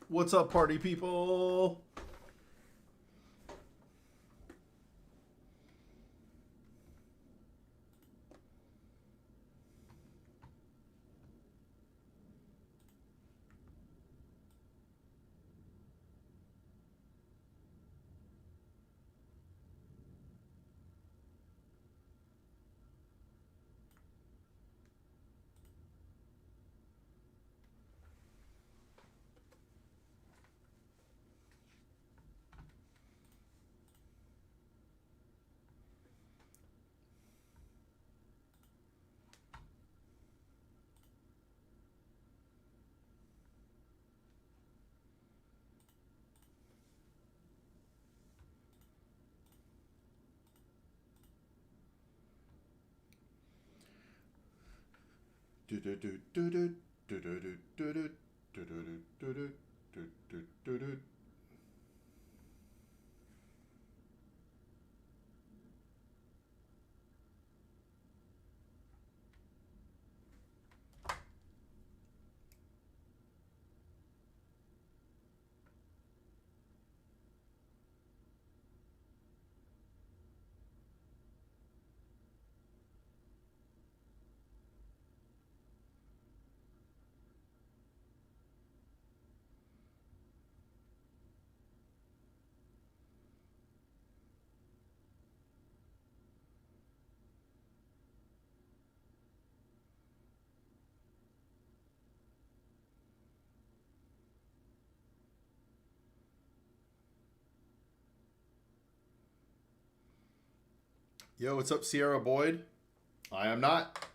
What's up, party people? Yo, what's up, Sierra Boyd? I am not.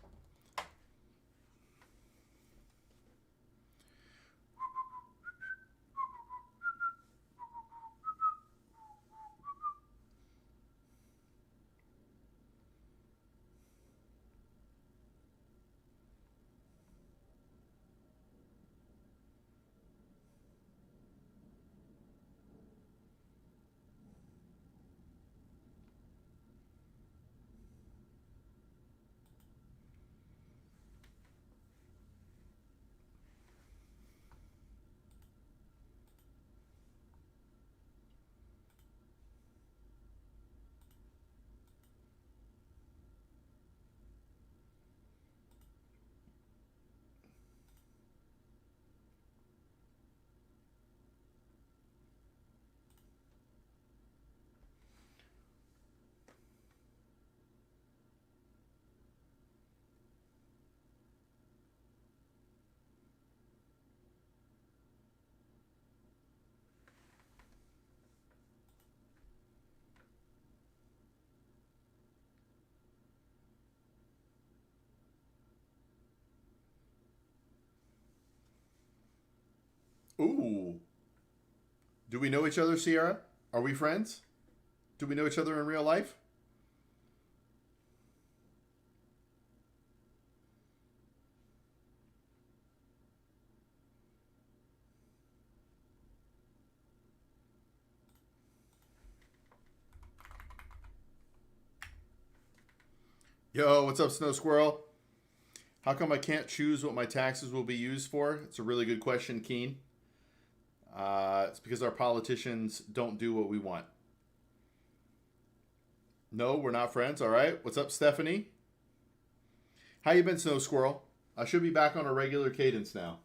Ooh. Do we know each other, Sierra? Are we friends? Do we know each other in real life? Yo, what's up, Snow Squirrel? How come I can't choose what my taxes will be used for? It's a really good question, Keen. It's because our politicians don't do what we want. No, we're not friends. All right. What's up, Stephanie? How you been, Snow Squirrel? I should be back on a regular cadence now.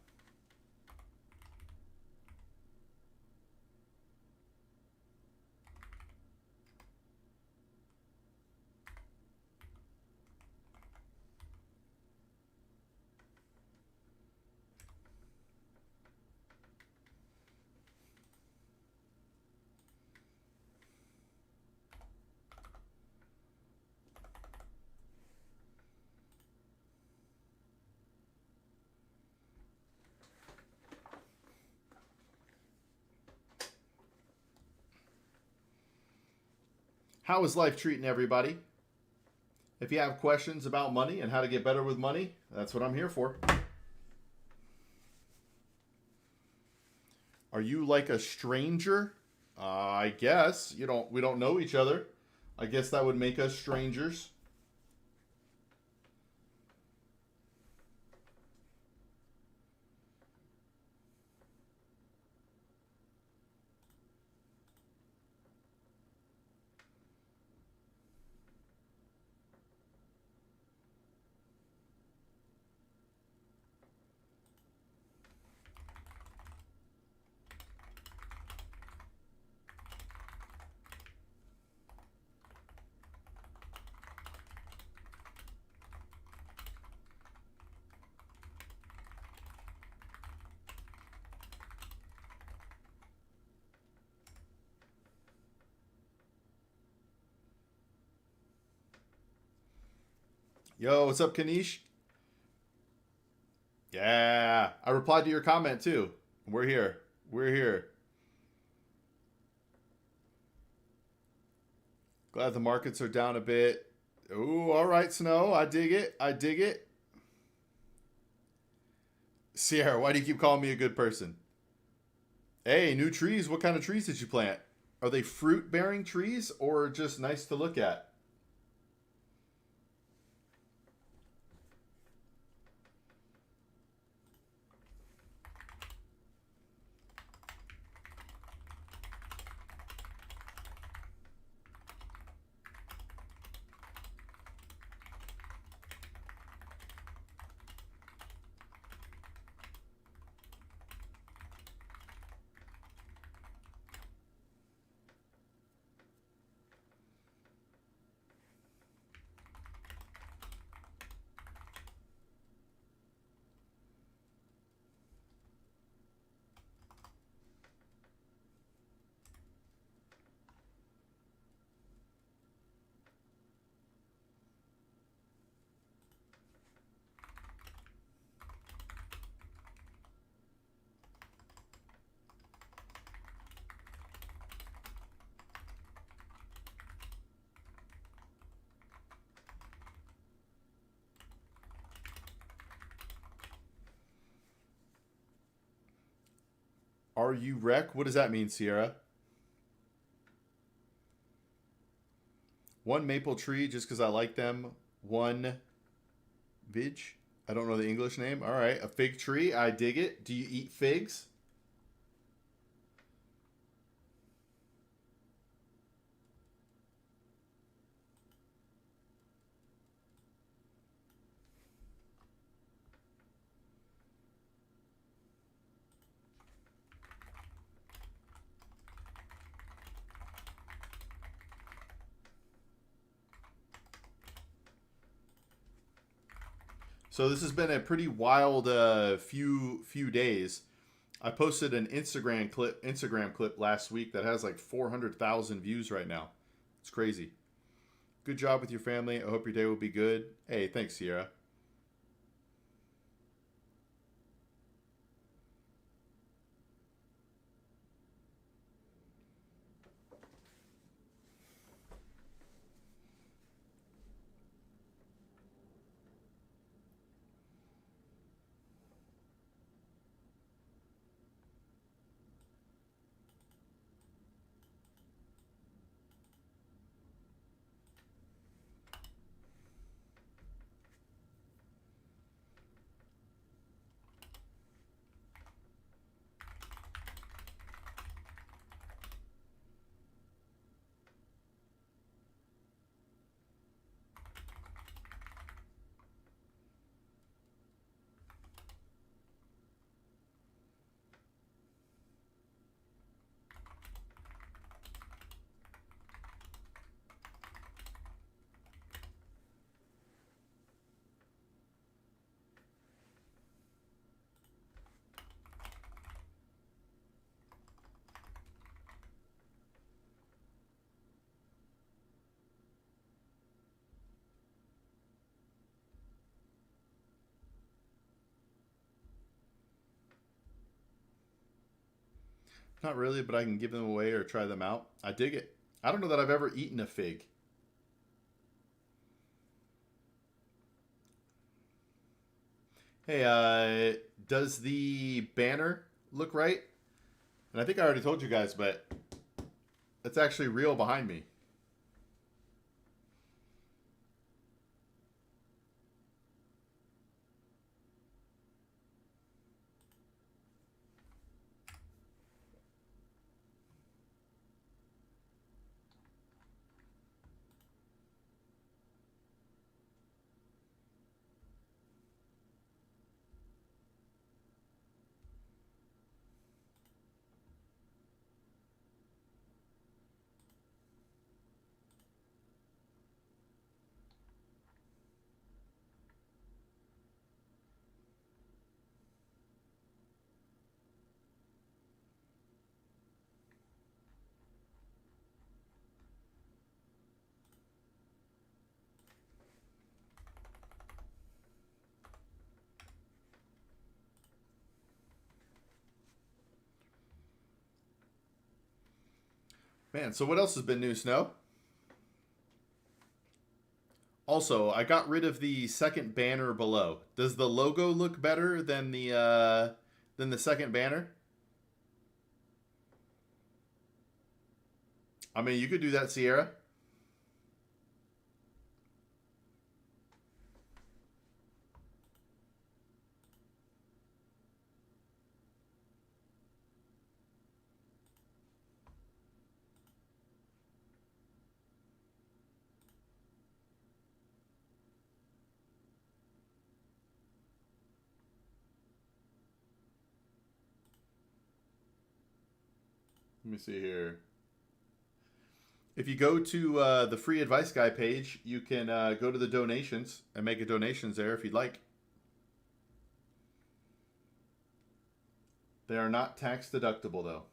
How is life treating everybody? If you have questions about money and how to get better with money, that's what I'm here for. Are you like a stranger? I guess we don't know each other. I guess that would make us strangers. Yo, what's up, Kanish? Yeah, I replied to your comment too. We're here. We're here. Glad the markets are down a bit. Ooh, all right, Snow. I dig it. I dig it. Sierra, why do you keep calling me a good person? Hey, new trees. What kind of trees did you plant? Are they fruit bearing trees or just nice to look at? Are you wreck? What does that mean, Sierra? One maple tree just because I like them. One vig. I don't know the English name. All right, a fig tree. I dig it. Do you eat figs? So this has been a pretty wild few days. I posted an Instagram clip last week that has like 400,000 views right now. It's crazy. Good job with your family. I hope your day will be good. Hey, thanks, Sierra. Not really, but I can give them away or try them out. I dig it. I don't know that I've ever eaten a fig. Hey, does the banner look right? And I think I already told you guys, but it's actually real behind me. Man, so what else has been new, Snow? Also, I got rid of the second banner below. Does the logo look better than the second banner? I mean, you could do that, Sierra. Let me see here. If you go to the free advice guy page, you can go to the donations and make a donations there if you'd like. They are not tax deductible though.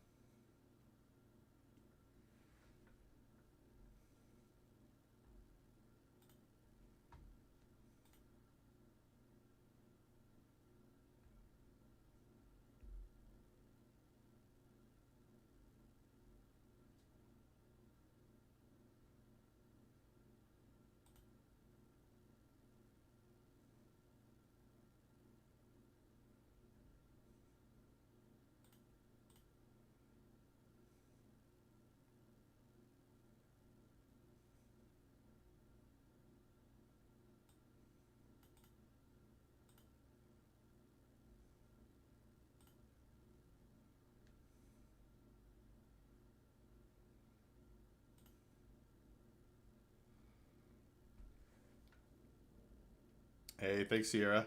Hey, thanks, Sierra.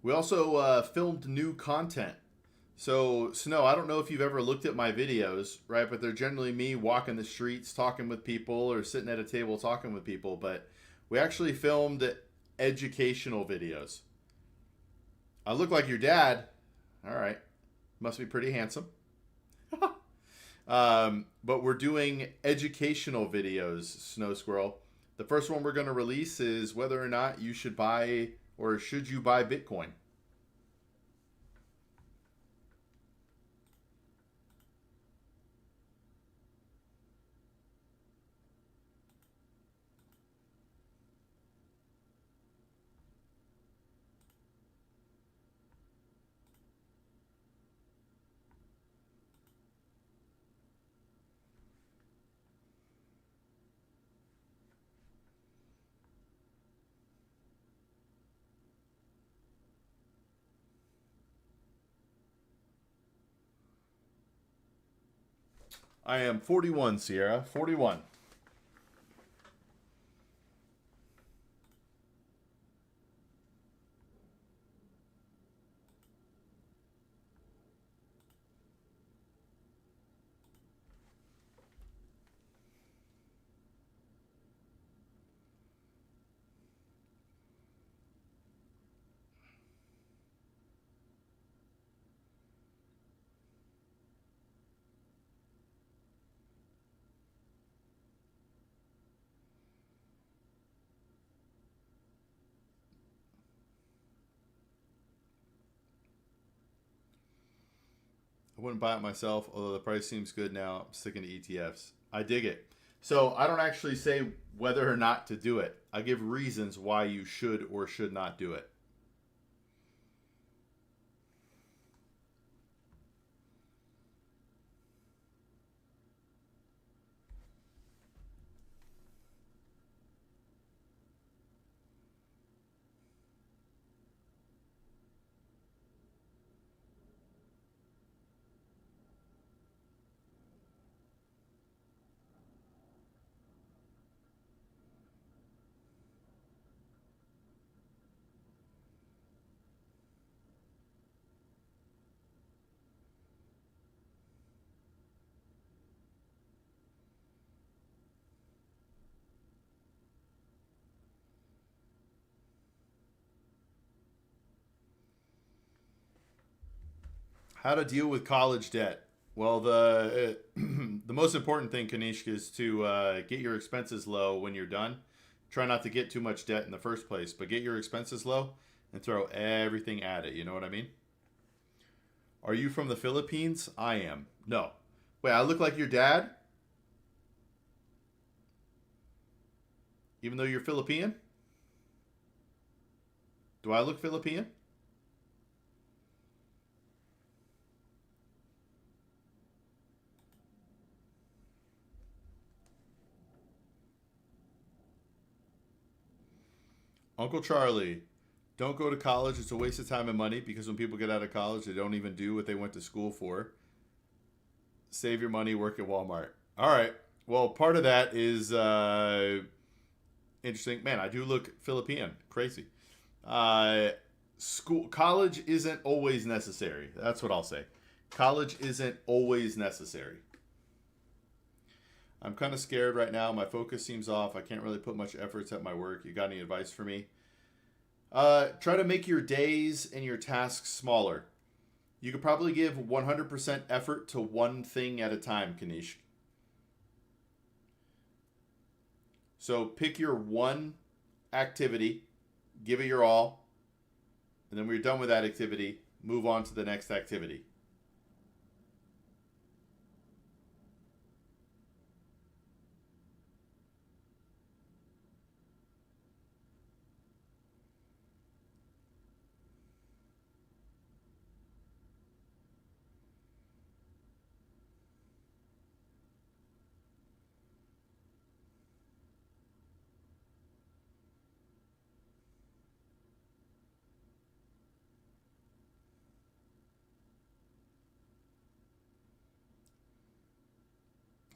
We also filmed new content. So, Snow, I don't know if you've ever looked at my videos, right? But they're generally me walking the streets, talking with people, or sitting at a table talking with people. But we actually filmed educational videos. I look like your dad. All right. Must be pretty handsome. But we're doing educational videos, Snow Squirrel. The first one we're going to release is whether or not you should buy or should you buy Bitcoin. I am 41, Sierra. 41. I wouldn't buy it myself, although the price seems good now. I'm sticking to ETFs. I dig it. So I don't actually say whether or not to do it. I give reasons why you should or should not do it. How to deal with college debt? Well, the the most important thing, Kanishka, is to get your expenses low when you're done. Try not to get too much debt in the first place, but get your expenses low and throw everything at it. You know what I mean? Are you from the Philippines? I am. No. Wait, I look like your dad? Even though you're Philippine? Do I look Philippine? Uncle Charlie, don't go to college. It's a waste of time and money because when people get out of college, they don't even do what they went to school for. Save your money, work at Walmart. All right. Well, part of that is interesting. Man, I do look Philippine. Crazy. Uh, college isn't always necessary. That's what I'll say. College isn't always necessary. I'm kind of scared right now. My focus seems off. I can't really put much efforts at my work. You got any advice for me? Try to make your days and your tasks smaller. You could probably give 100% effort to one thing at a time, Kanish. So pick your one activity, give it your all, and then when you're done with that activity, move on to the next activity.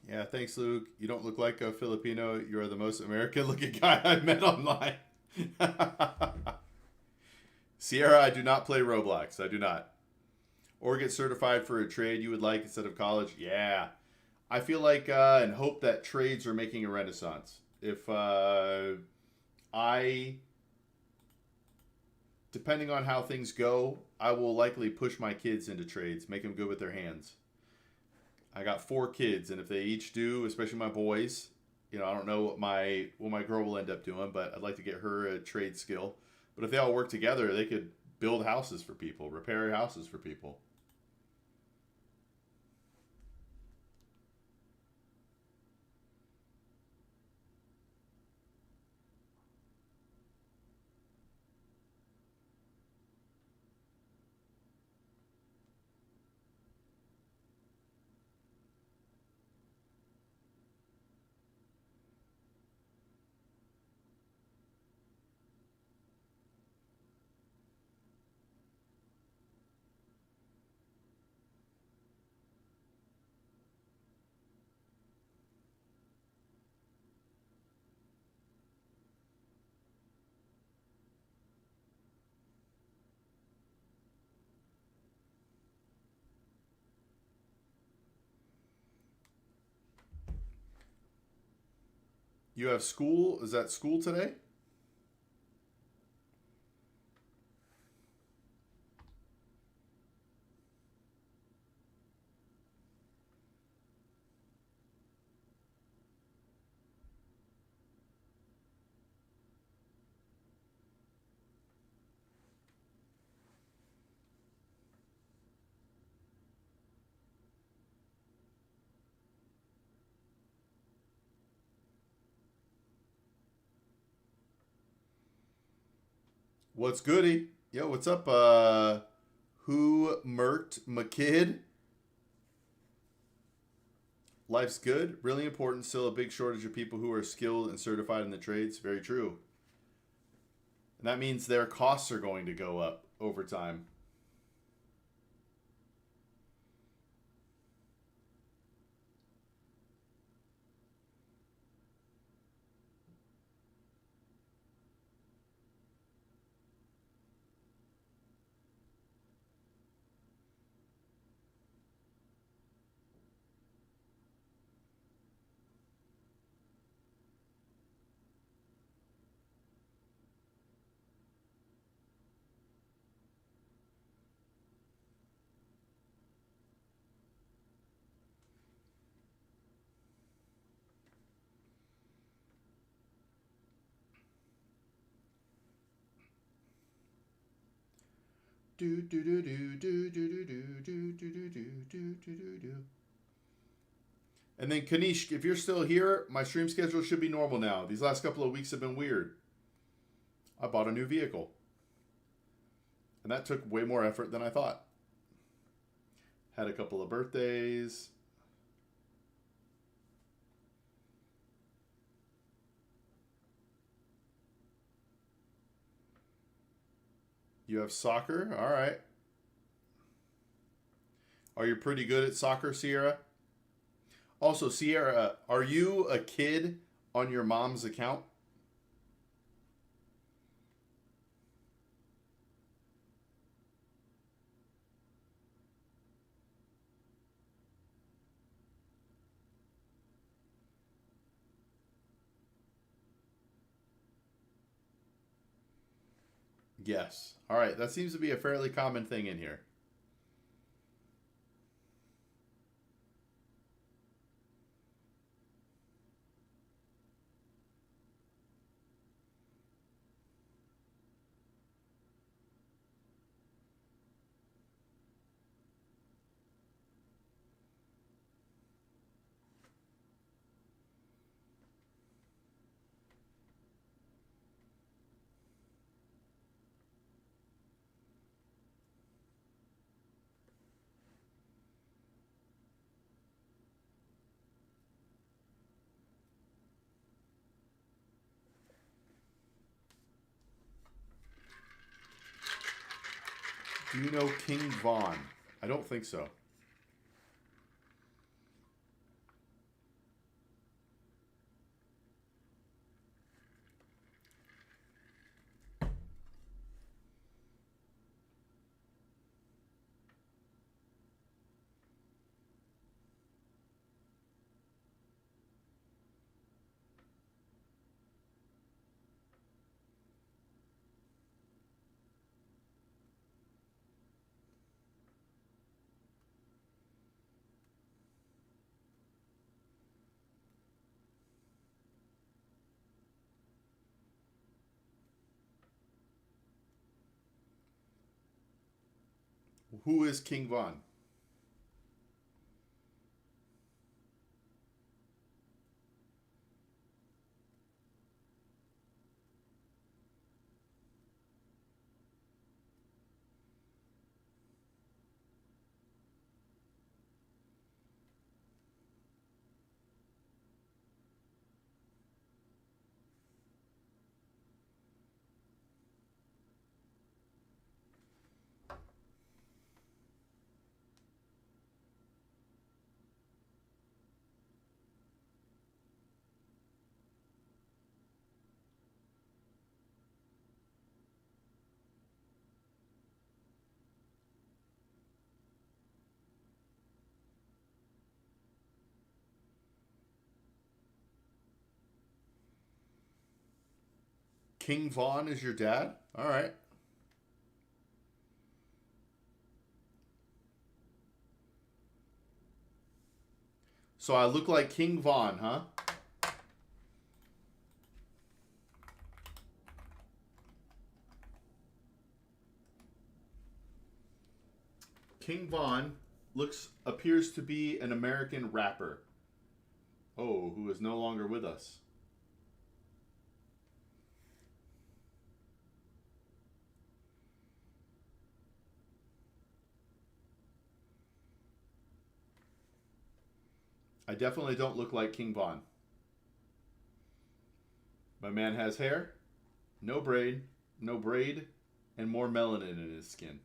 Yeah, thanks, Luke. You don't look like a Filipino. You're the most American looking guy I've met online. Sierra, I do not play Roblox. I do not. Or get certified for a trade you would like instead of college. Yeah. I feel like and hope that trades are making a renaissance. If I, depending on how things go, I will likely push my kids into trades, make them good with their hands. I got 4 kids, and if they each do, especially my boys, I don't know what my girl will end up doing, but I'd like to get her a trade skill. But if they all work together, they could build houses for people, repair houses for people. You have school? Is that school today? What's goody? Yo, what's up? Who murked McKid? Life's good, really important. Still a big shortage of people who are skilled and certified in the trades. Very true. And that means their costs are going to go up over time. Do do do do do do do do do do do do do do. And then Kanish, if you're still here, my stream schedule should be normal now. These last couple of weeks have been weird. I bought a new vehicle. And that took way more effort than I thought. Had a couple of birthdays. You have soccer? All right. Are you pretty good at soccer, Sierra? Also, Sierra, are you a kid on your mom's account? Yes. All right. That seems to be a fairly common thing in here. Do you know King Von? I don't think so. Who is King Von? King Von is your dad? All right. So I look like King Von, huh? King Von appears to be an American rapper. Oh, who is no longer with us. I definitely don't look like King Von. My man has hair, no braid, and more melanin in his skin.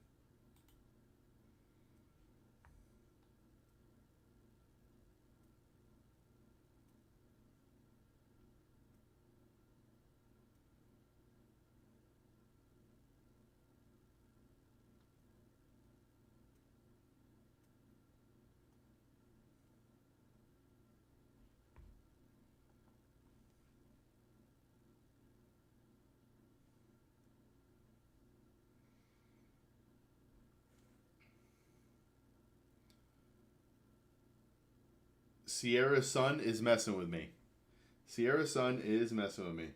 Sierra's son is messing with me. Sierra's son is messing with me.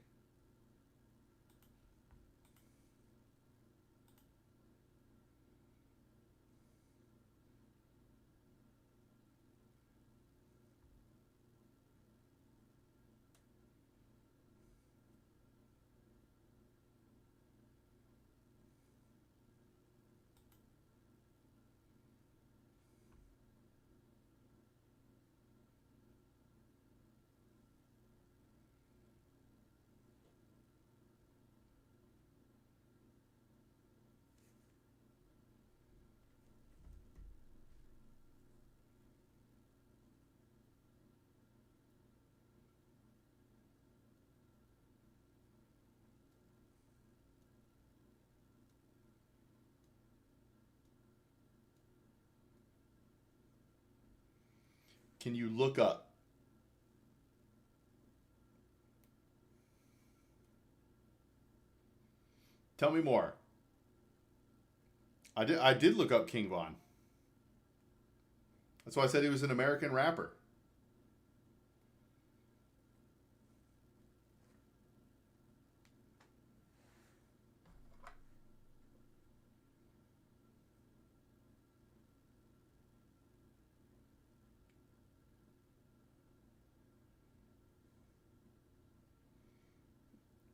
Can you look up? Tell me more. I did look up King Von. That's why I said he was an American rapper.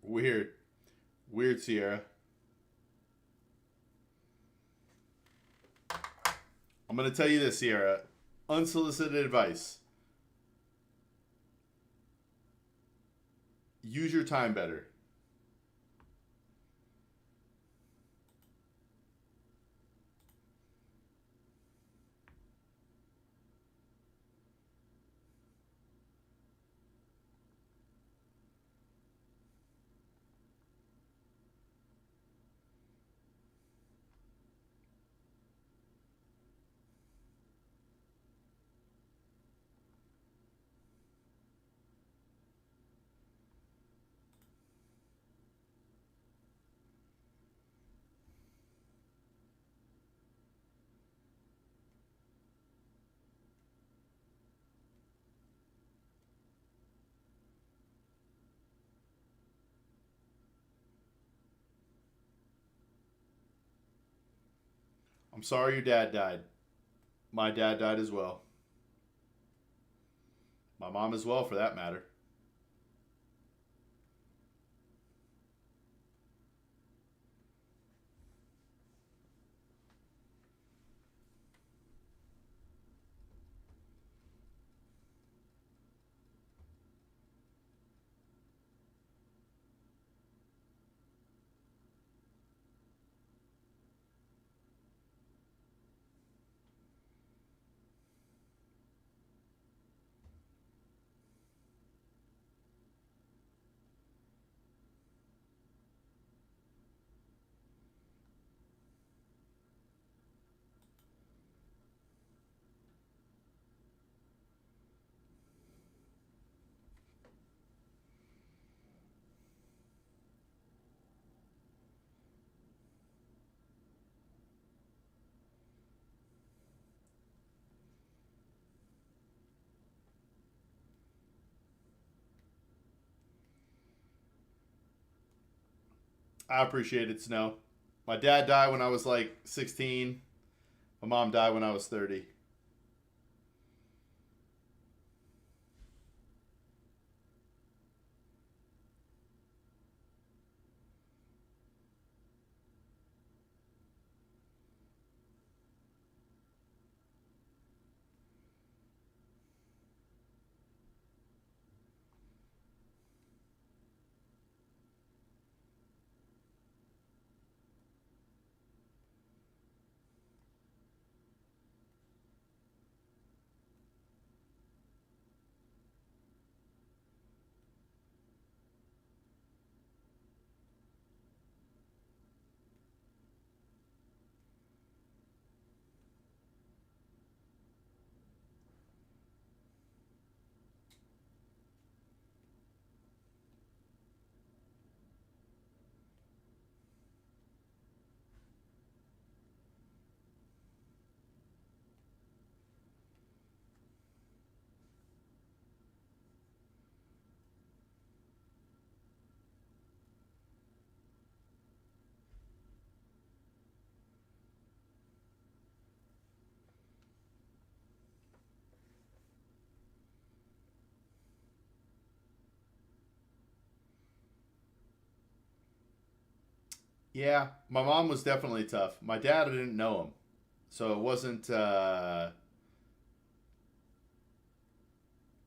Weird. Weird, Sierra. I'm going to tell you this, Sierra. Unsolicited advice. Use your time better. I'm sorry your dad died. My dad died as well. My mom as well, for that matter. I appreciate it, Snow. My dad died when I was like 16. My mom died when I was 30. Yeah, my mom was definitely tough. My dad, I didn't know him. So it wasn't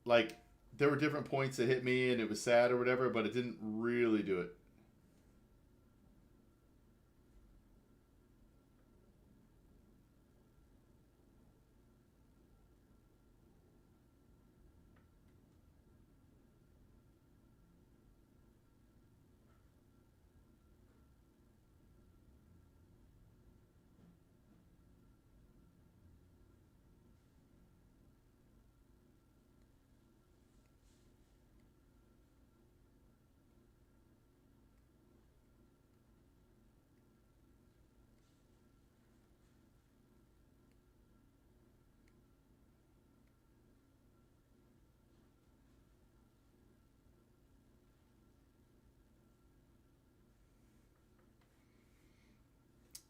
like there were different points that hit me and it was sad or whatever, but it didn't really do it.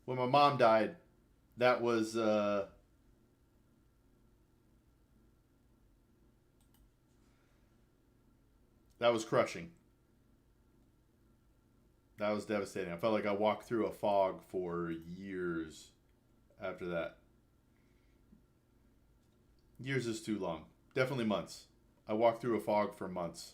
When my mom died, that was that was crushing. That was devastating. I felt like I walked through a fog for years after that. Years is too long. Definitely months. I walked through a fog for months.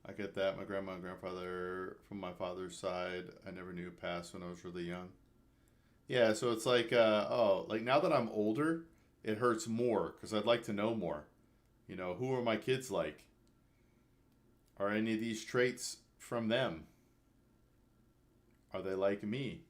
I get that. My grandma and grandfather from my father's side, I never knew passed when I was really young. Yeah, so it's like, oh, like now that I'm older, it hurts more because I'd like to know more. You know, who are my kids like? Are any of these traits from them? Are they like me?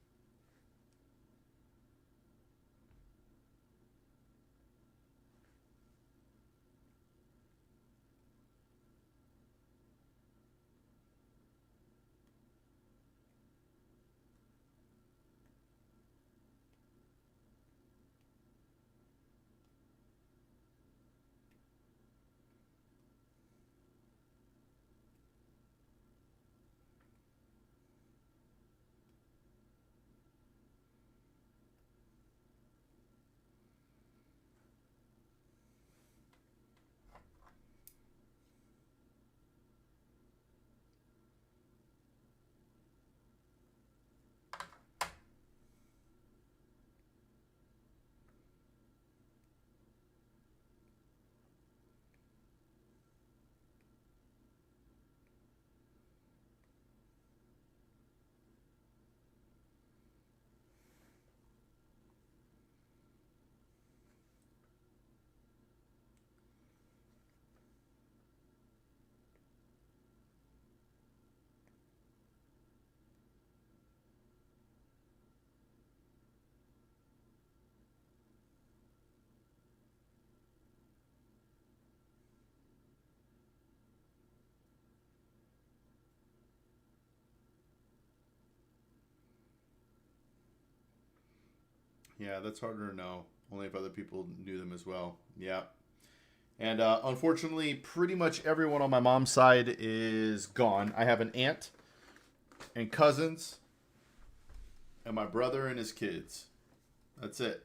Yeah, that's harder to know. Only if other people knew them as well. Yeah. And unfortunately, pretty much everyone on my mom's side is gone. I have an aunt and cousins and my brother and his kids. That's it.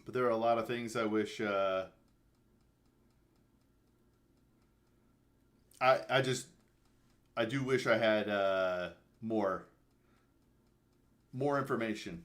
But there are a lot of things I wish. I just I do wish I had more information.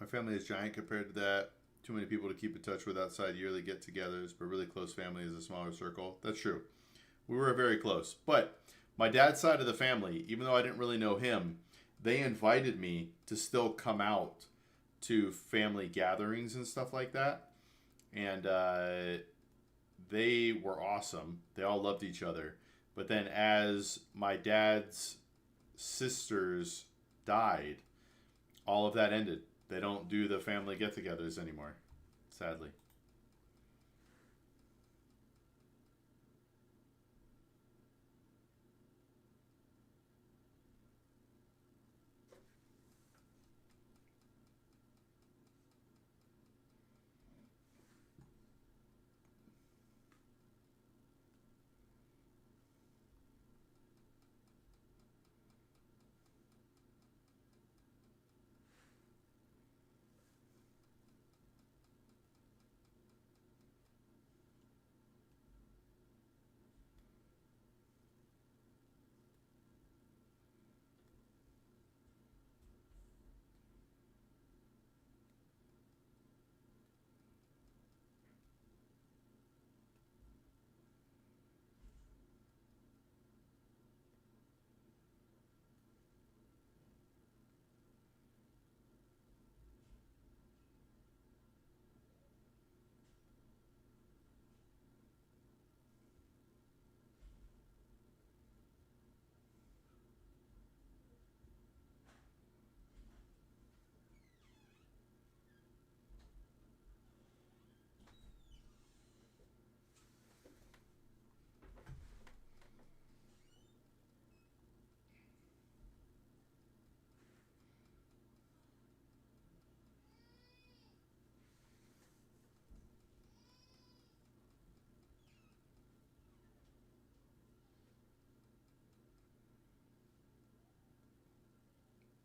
My family is giant compared to that. Too many people to keep in touch with outside yearly get-togethers, but really close family is a smaller circle. That's true. We were very close, but my dad's side of the family, even though I didn't really know him, they invited me to still come out to family gatherings and stuff like that. And they were awesome. They all loved each other. But then as my dad's sisters died, all of that ended. They don't do the family get-togethers anymore, sadly.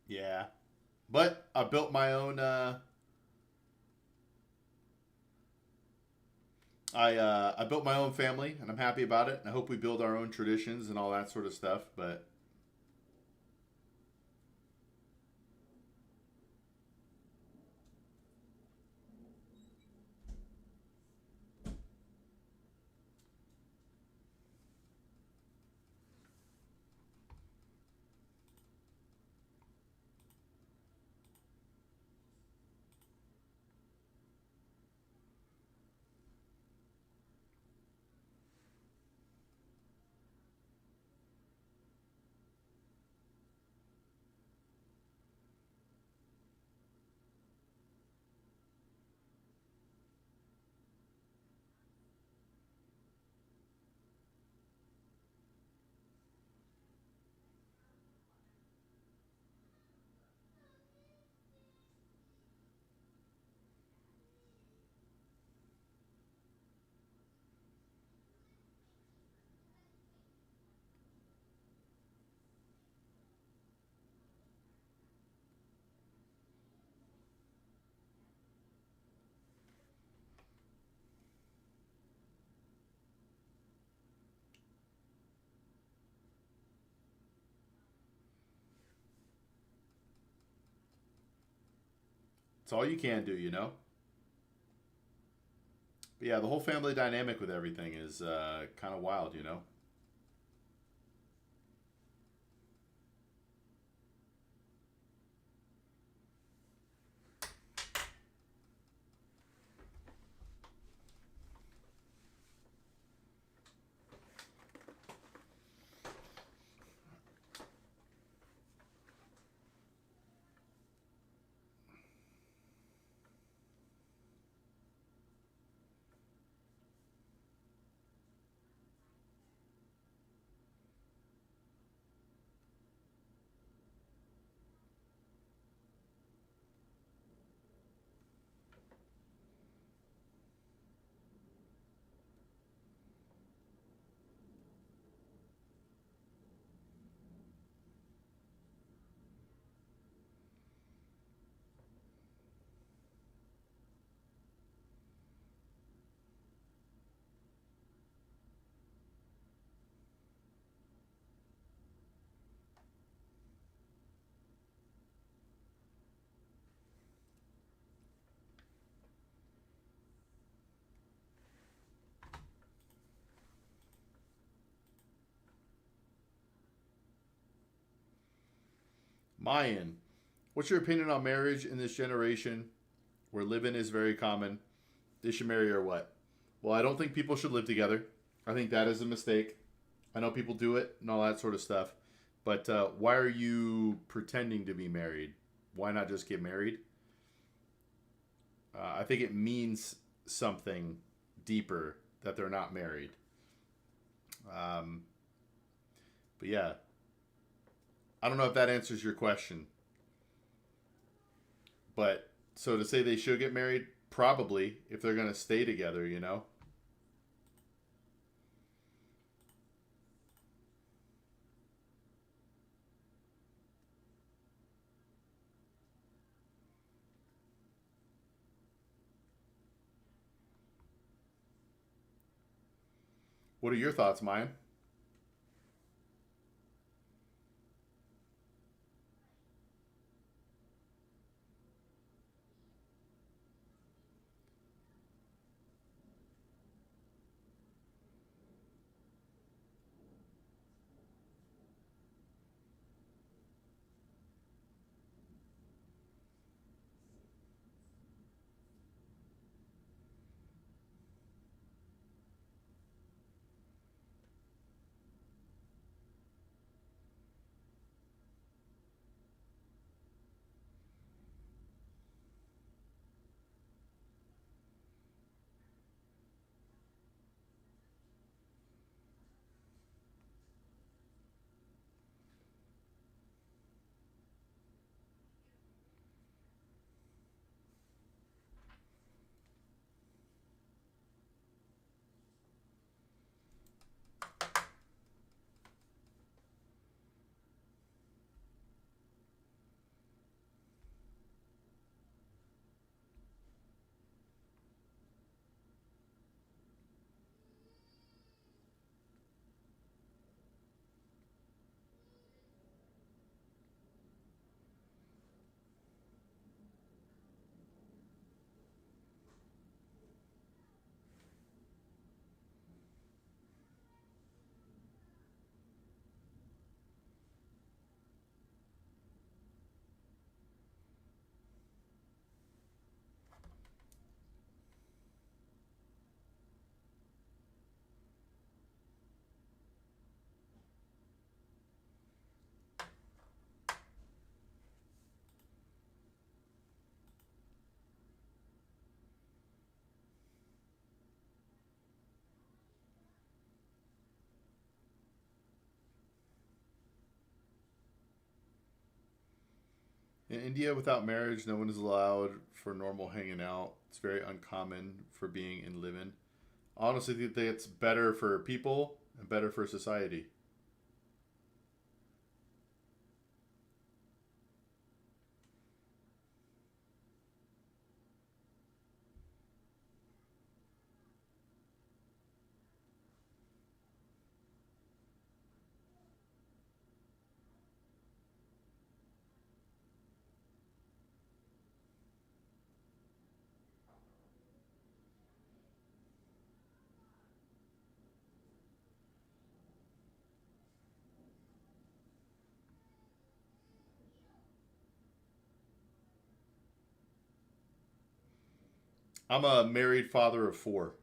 Yeah. But I built my own. I built my own family, and I'm happy about it. And I hope we build our own traditions and all that sort of stuff. But it's all you can do, you know. But yeah, the whole family dynamic with everything is kind of wild, you know. Mayan, what's your opinion on marriage in this generation where living is very common? They should marry or what? Well, I don't think people should live together. I think that is a mistake. I know people do it and all that sort of stuff. But why are you pretending to be married? Why not just get married? I think it means something deeper that they're not married. Um, but yeah, I don't know if that answers your question. But so to say they should get married, probably if they're going to stay together, you know? What are your thoughts, Maya? In India, without marriage, no one is allowed for normal hanging out. It's very uncommon for being in living. Honestly, I think it's better for people and better for society. I'm a married father of four.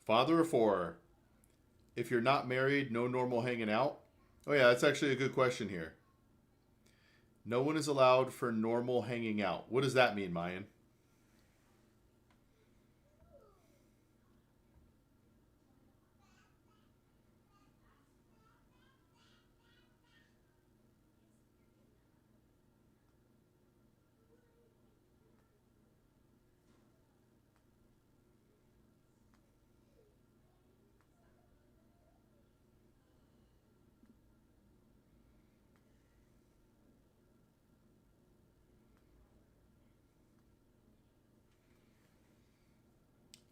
Father of four. If you're not married, no normal hanging out. Oh, yeah, that's actually a good question here. No one is allowed for normal hanging out. What does that mean, Mayan?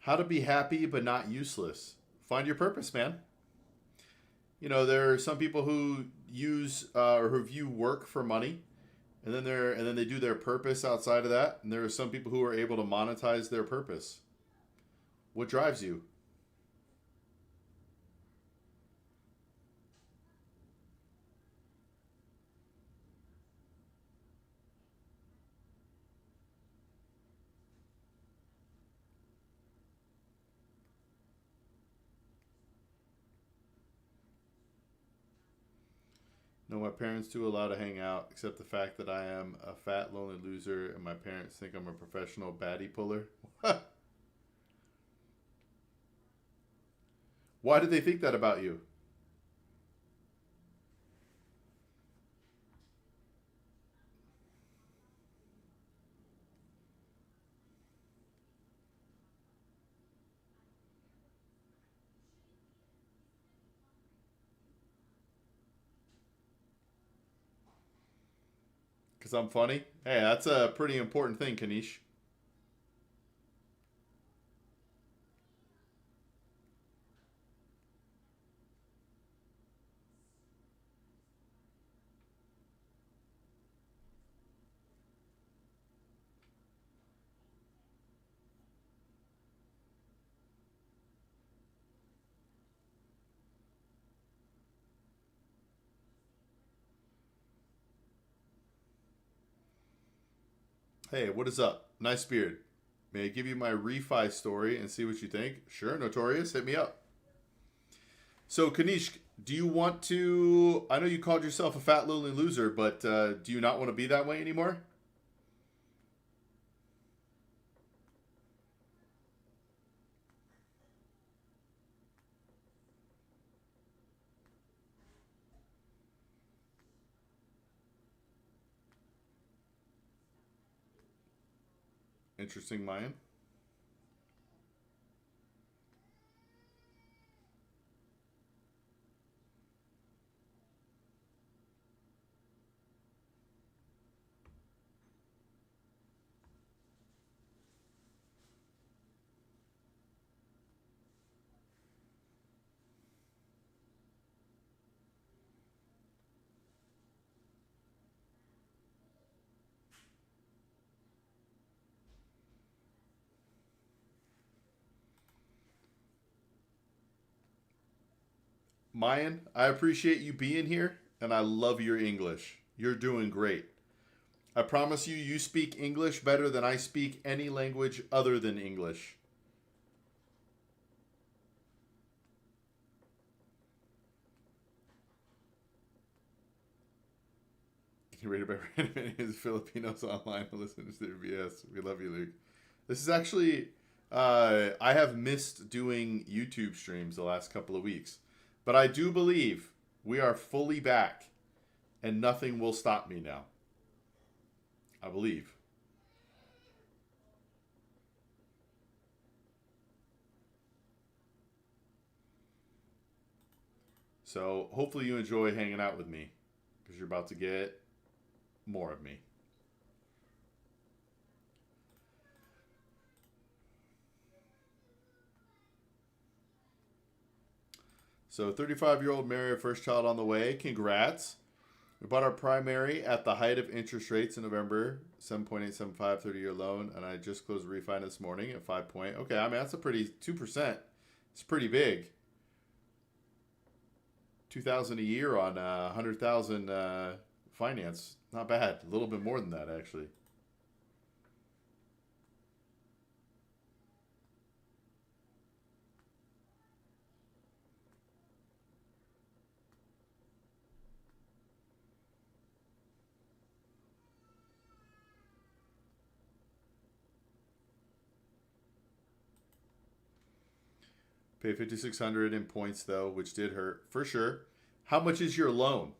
How to be happy but not useless. Find your purpose, man. You know, there are some people who use or who view work for money, and then they do their purpose outside of that. And there are some people who are able to monetize their purpose. What drives you? No, my parents do allow to hang out, except the fact that I am a fat, lonely loser, and my parents think I'm a professional baddie puller. Why did they think that about you? Because I'm funny? Hey, that's a pretty important thing, Kanish. Hey, what is up? Nice beard. May I give you my refi story and see what you think? Sure, Notorious, hit me up. So, Kanish, do you want to? I know you called yourself a fat, lonely loser, but do you not want to be that way anymore? Interesting, Mayan. Mayan, I appreciate you being here, and I love your English. You're doing great. I promise you, you speak English better than I speak any language other than English. You read about random Filipinos online and listen to their BS. We love you, Luke. This is actually, I have missed doing YouTube streams the last couple of weeks, but I do believe we are fully back, and nothing will stop me now. I believe. So hopefully you enjoy hanging out with me because you're about to get more of me. So 35-year-old married first child on the way. Congrats. We bought our primary at the height of interest rates in November, 7.875 30-year loan, and I just closed a refi this morning at 5 point. Okay, I mean that's a pretty 2%. It's pretty big. 2,000 a year on 100,000 finance. Not bad. A little bit more than that actually. Pay 5,600 in points though, which did hurt for sure. How much is your loan?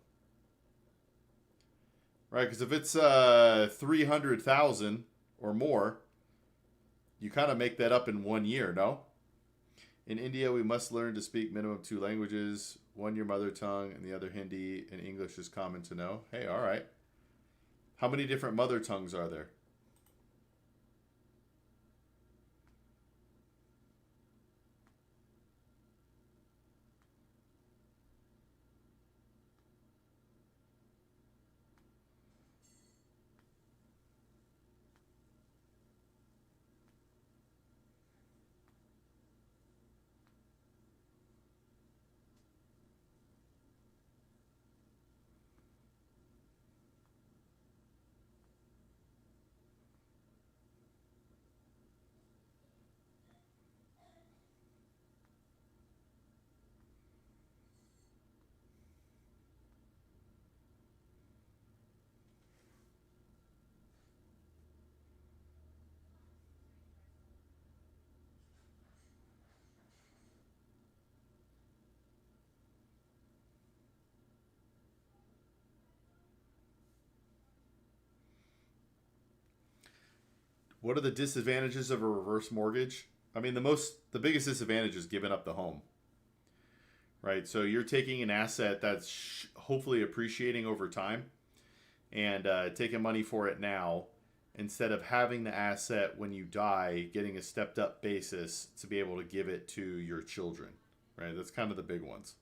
Right, because if it's 300,000 or more, you kind of make that up in 1 year, no? In India, we must learn to speak minimum two languages, one your mother tongue and the other Hindi, and English is common to know. Hey, all right. How many different mother tongues are there? What are the disadvantages of a reverse mortgage? I mean, the biggest disadvantage is giving up the home, right? So you're taking an asset that's hopefully appreciating over time and taking money for it now instead of having the asset when you die, getting a stepped up basis to be able to give it to your children, right? That's kind of the big ones.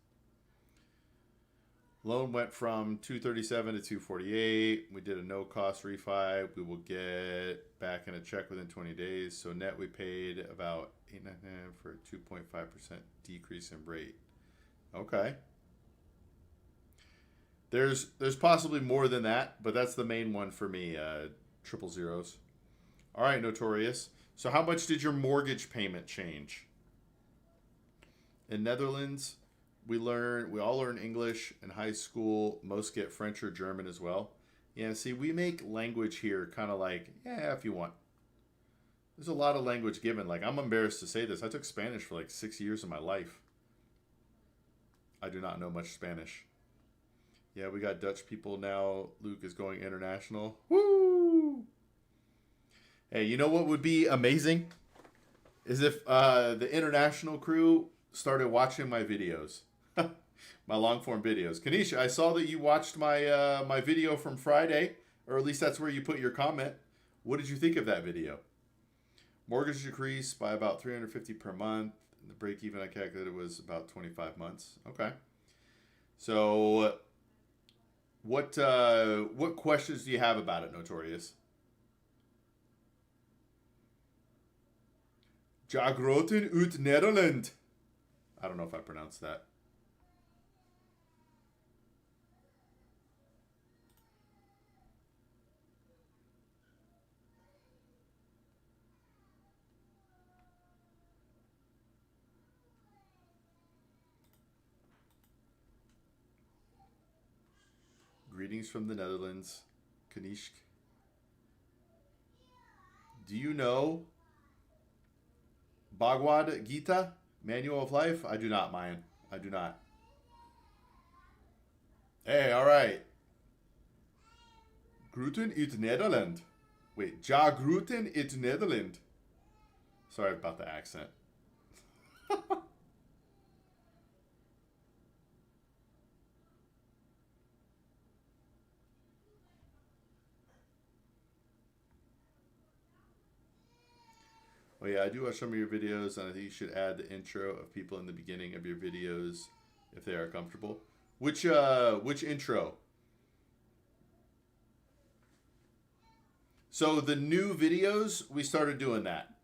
Loan went from 237 to 248. We did a no cost refi. We will get back in a check within 20 days. So net we paid about 8.5 for a 2.5% decrease in rate. Okay. There's possibly more than that, but that's the main one for me. Triple zeros. All right, Notorious. So how much did your mortgage payment change? In Netherlands, we all learn English in high school. Most get French or German as well. Yeah, see, we make language here kind of like, yeah, if you want. There's a lot of language given. Like, I'm embarrassed to say this. I took Spanish for like 6 years of my life. I do not know much Spanish. Yeah, we got Dutch people now. Luke is going international. Woo! Hey, you know what would be amazing? Is if the international crew started watching my videos. My long form videos. Kanisha, I saw that you watched my my video from Friday, or at least that's where you put your comment. What did you think of that video? Mortgage decreased by about $350 per month. The break even I calculated was about 25 months. Okay. So what questions do you have about it, Notorious? Jagroten uit Nederland. I don't know if I pronounced that. Greetings from the Netherlands. Kanishk. Do you know Bhagavad Gita? Manual of Life? I do not, Mayan. I do not. Hey, all right. Groeten uit Nederland. Wait, Ja Groeten uit Nederland. Sorry about the accent. Oh yeah, I do watch some of your videos, and I think you should add the intro of people in the beginning of your videos if they are comfortable. Which intro? So the new videos, we started doing that.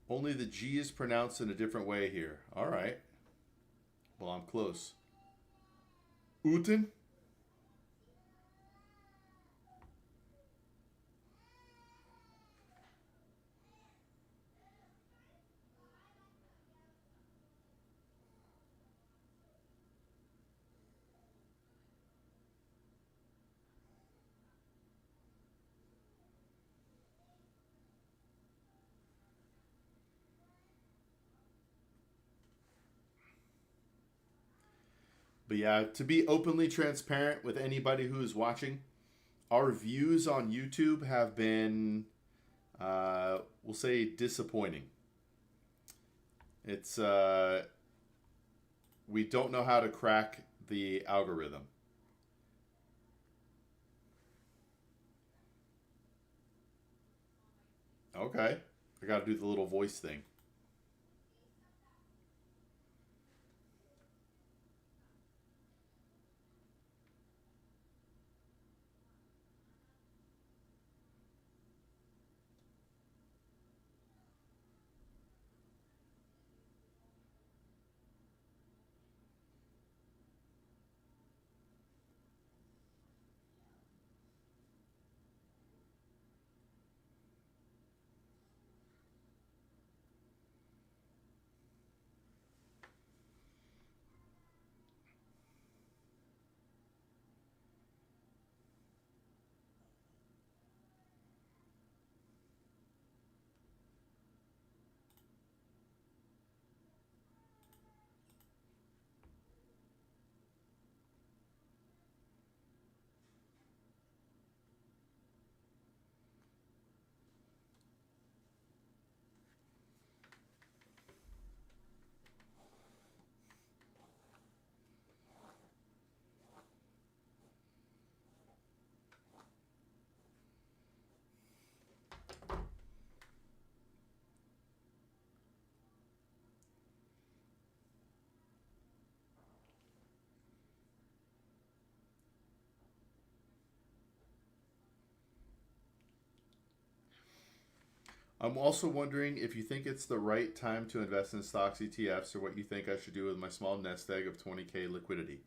Only the G is pronounced in a different way here. All right. Well, I'm close. Uten? But yeah, to be openly transparent with anybody who is watching, our views on YouTube have been, we'll say, disappointing. It's, we don't know how to crack the algorithm. Okay. I got to do the little voice thing. I'm also wondering if you think it's the right time to invest in stocks ETFs or what you think I should do with my small nest egg of 20K liquidity.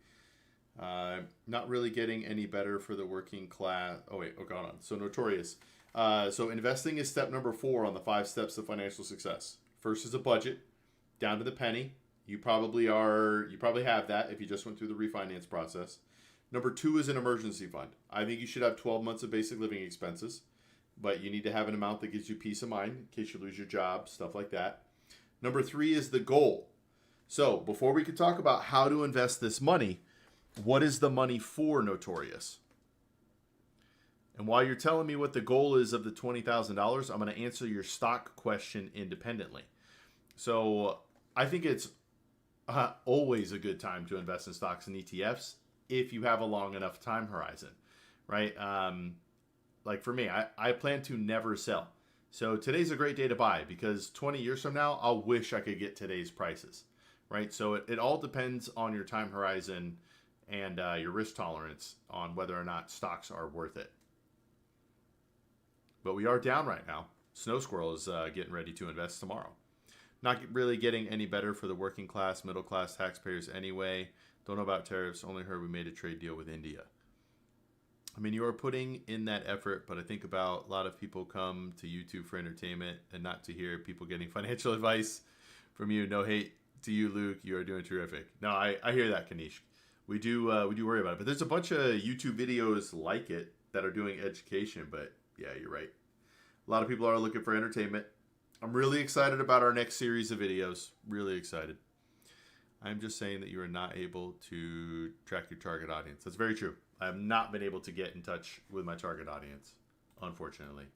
Not really getting any better for the working class. Oh, wait. Oh, got on. So notorious. So investing is step number 4 on the 5 steps of financial success. First is a budget, down to the penny. You probably are. You probably have that if you just went through the refinance process. Number 2 is an emergency fund. I think you should have 12 months of basic living expenses, but you need to have an amount that gives you peace of mind in case you lose your job, stuff like that. Number 3 is the goal. So before we could talk about how to invest this money, what is the money for, Notorious? And while you're telling me what the goal is of the $20,000, I'm going to answer your stock question independently. So I think it's always a good time to invest in stocks and ETFs if you have a long enough time horizon, right? Like for me, I plan to never sell. So today's a great day to buy because 20 years from now, I'll wish I could get today's prices, right? So it all depends on your time horizon and your risk tolerance on whether or not stocks are worth it. But we are down right now. Snow Squirrel is getting ready to invest tomorrow. Not really getting any better for the working class, middle class taxpayers anyway. Don't know about tariffs. Only heard we made a trade deal with India. I mean, you are putting in that effort, but I think about a lot of people come to YouTube for entertainment and not to hear people getting financial advice from you. No hate to you, Luke. You are doing terrific. No, I hear that, Kanish. We do worry about it. But there's a bunch of YouTube videos like it that are doing education, but yeah, you're right. A lot of people are looking for entertainment. I'm really excited about our next series of videos. Really excited. I'm just saying that you are not able to track your target audience. That's very true. I have not been able to get in touch with my target audience, unfortunately.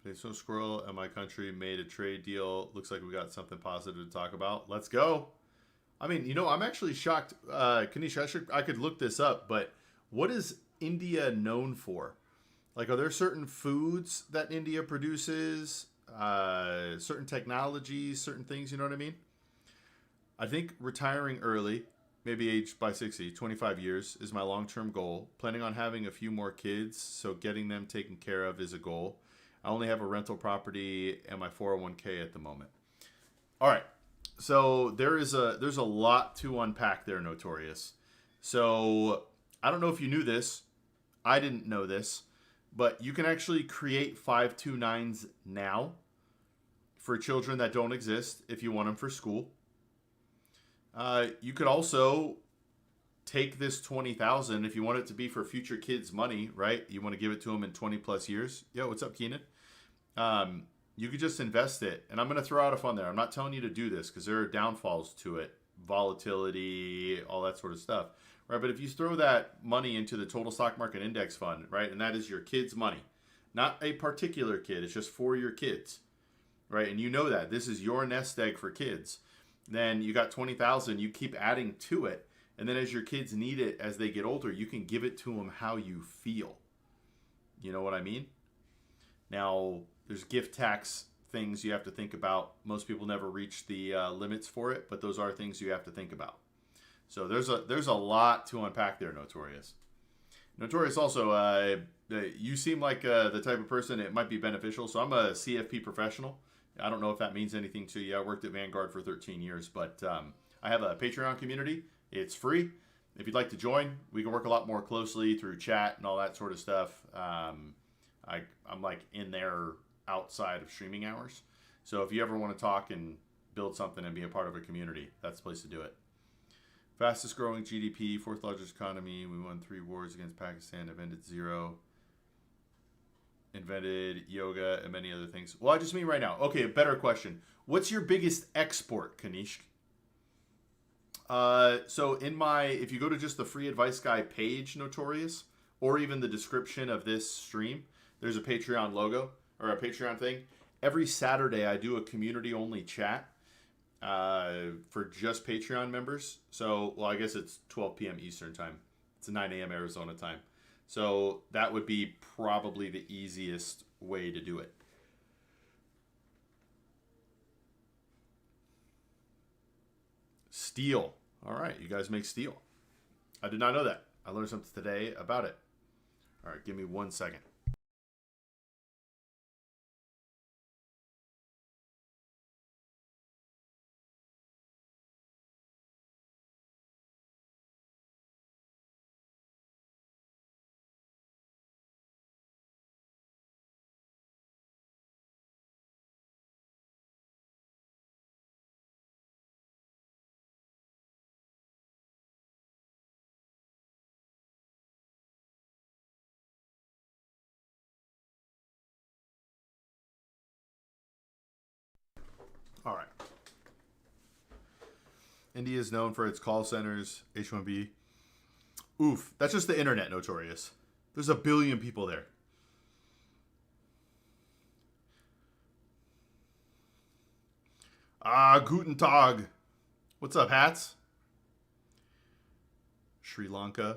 Okay, so Squirrel and my country made a trade deal. Looks like we got something positive to talk about. Let's go. I mean, I'm actually shocked. Kanish, I could look this up, but what is India known for? Like, are there certain foods that India produces? Certain technologies, certain things, you know what I mean? I think retiring early, maybe aged by 60, 25 years, is my long term goal. Planning on having a few more kids, so getting them taken care of is a goal. I only have a rental property and my 401k at the moment. All right. So there's a lot to unpack there, Notorious. So I don't know if you knew this. I didn't know this, but you can actually create 529s now for children that don't exist if you want them for school. You could also take this 20,000 if you want it to be for future kids' money, right? You want to give it to them in 20 plus years. Yo, what's up, Keenan? You could just invest it. And I'm going to throw out a fund there. I'm not telling you to do this because there are downfalls to it. Volatility, all that sort of stuff. Right? But if you throw that money into the total stock market index fund, right? And that is your kids' money. Not a particular kid. It's just for your kids. Right? And you know that. This is your nest egg for kids. Then you got 20,000. You keep adding to it. And then as your kids need it as they get older, you can give it to them how you feel. You know what I mean? Now, there's gift tax things you have to think about. Most people never reach the limits for it, but those are things you have to think about. So there's a lot to unpack there, Notorious. Notorious also, you seem like the type of person it might be beneficial. So I'm a CFP professional. I don't know if that means anything to you. I worked at Vanguard for 13 years, but I have a Patreon community. It's free. If you'd like to join, we can work a lot more closely through chat and all that sort of stuff. I'm like in there outside of streaming hours. So if you ever want to talk and build something and be a part of a community, that's the place to do it. Fastest growing GDP, fourth largest economy. We won 3 wars against Pakistan, invented zero, invented yoga, and many other things. Well, I just mean right now. Okay, a better question. What's your biggest export, Kanish? So if you go to just the Free Advice Guy page, Notorious, or even the description of this stream, there's a Patreon logo or a Patreon thing. Every Saturday, I do a community-only chat for just Patreon members. So, well, I guess it's 12 p.m. Eastern time. It's 9 a.m. Arizona time. So that would be probably the easiest way to do it. Steel. All right, you guys make steel. I did not know that. I learned something today about it. All right, give me 1 second. All right. India is known for its call centers, H1B. Oof, that's just the internet, Notorious. There's a billion people there. Guten Tag. What's up, hats? Sri Lanka.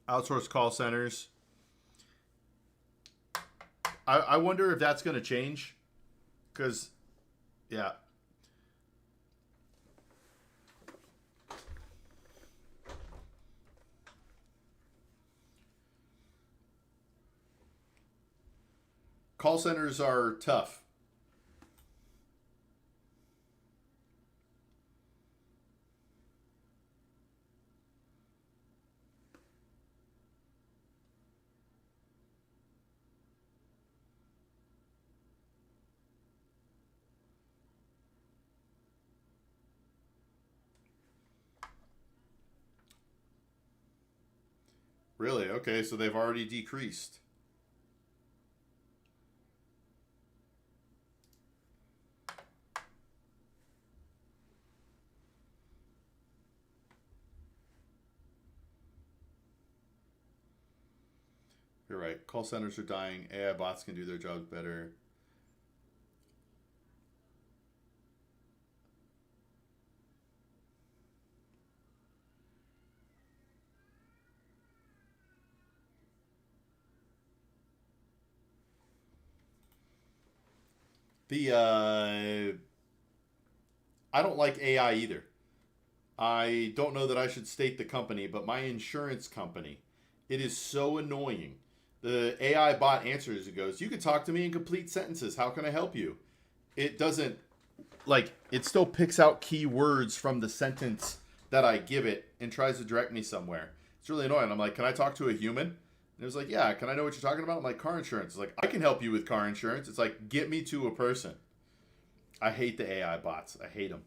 Outsourced call centers. I wonder if that's going to change. Because, yeah. Call centers are tough. Really? Okay, so they've already decreased. You're right. Call centers are dying. AI bots can do their jobs better. I don't like AI either. I don't know that I should state the company, but my insurance company, it is so annoying. The AI bot answers, it goes, "You can talk to me in complete sentences. How can I help you?" It doesn't, like, it still picks out key words from the sentence that I give it and tries to direct me somewhere. It's really annoying. I'm like, "Can I talk to a human?" And it was like, "Yeah, can I know what you're talking about?" I'm like, "Car insurance." It's like, "I can help you with car insurance." It's like, "Get me to a person." I hate the AI bots. I hate them.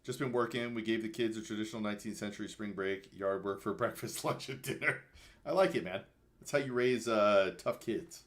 Just been working. We gave the kids a traditional 19th century spring break, yard work for breakfast, lunch, and dinner. I like it, man. That's how you raise tough kids.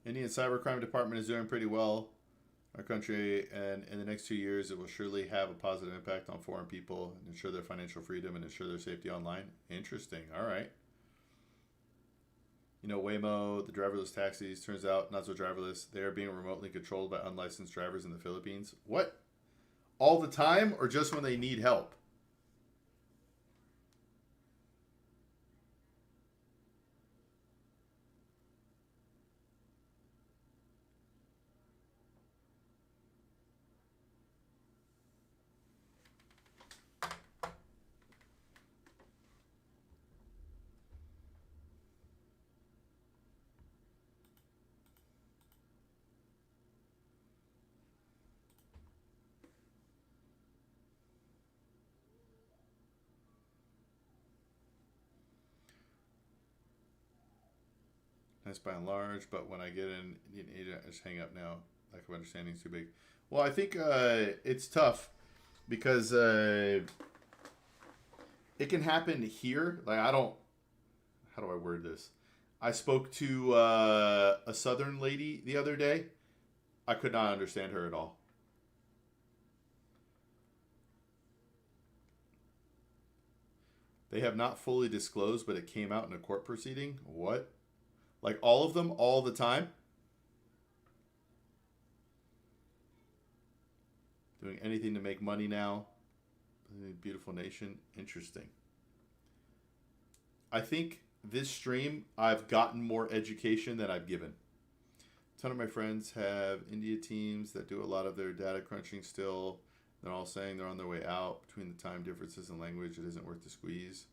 Indian cybercrime department is doing pretty well. Our country, and in the next 2 years, it will surely have a positive impact on foreign people and ensure their financial freedom and ensure their safety online. Interesting. All right. You know, Waymo, the driverless taxis, turns out not so driverless. They are being remotely controlled by unlicensed drivers in the Philippines. What? All the time or just when they need help? Nice by and large, but when I get in Indian agent, I just hang up now. Lack of understanding is too big. Well, I think it's tough because it can happen here. Like, I don't. How do I word this? I spoke to a Southern lady the other day. I could not understand her at all. They have not fully disclosed, but it came out in a court proceeding. What? Like all of them, all the time? Doing anything to make money now. Beautiful nation. Interesting. I think this stream, I've gotten more education than I've given. A ton of my friends have India teams that do a lot of their data crunching still. They're all saying they're on their way out. Between the time differences in language, it isn't worth the squeeze.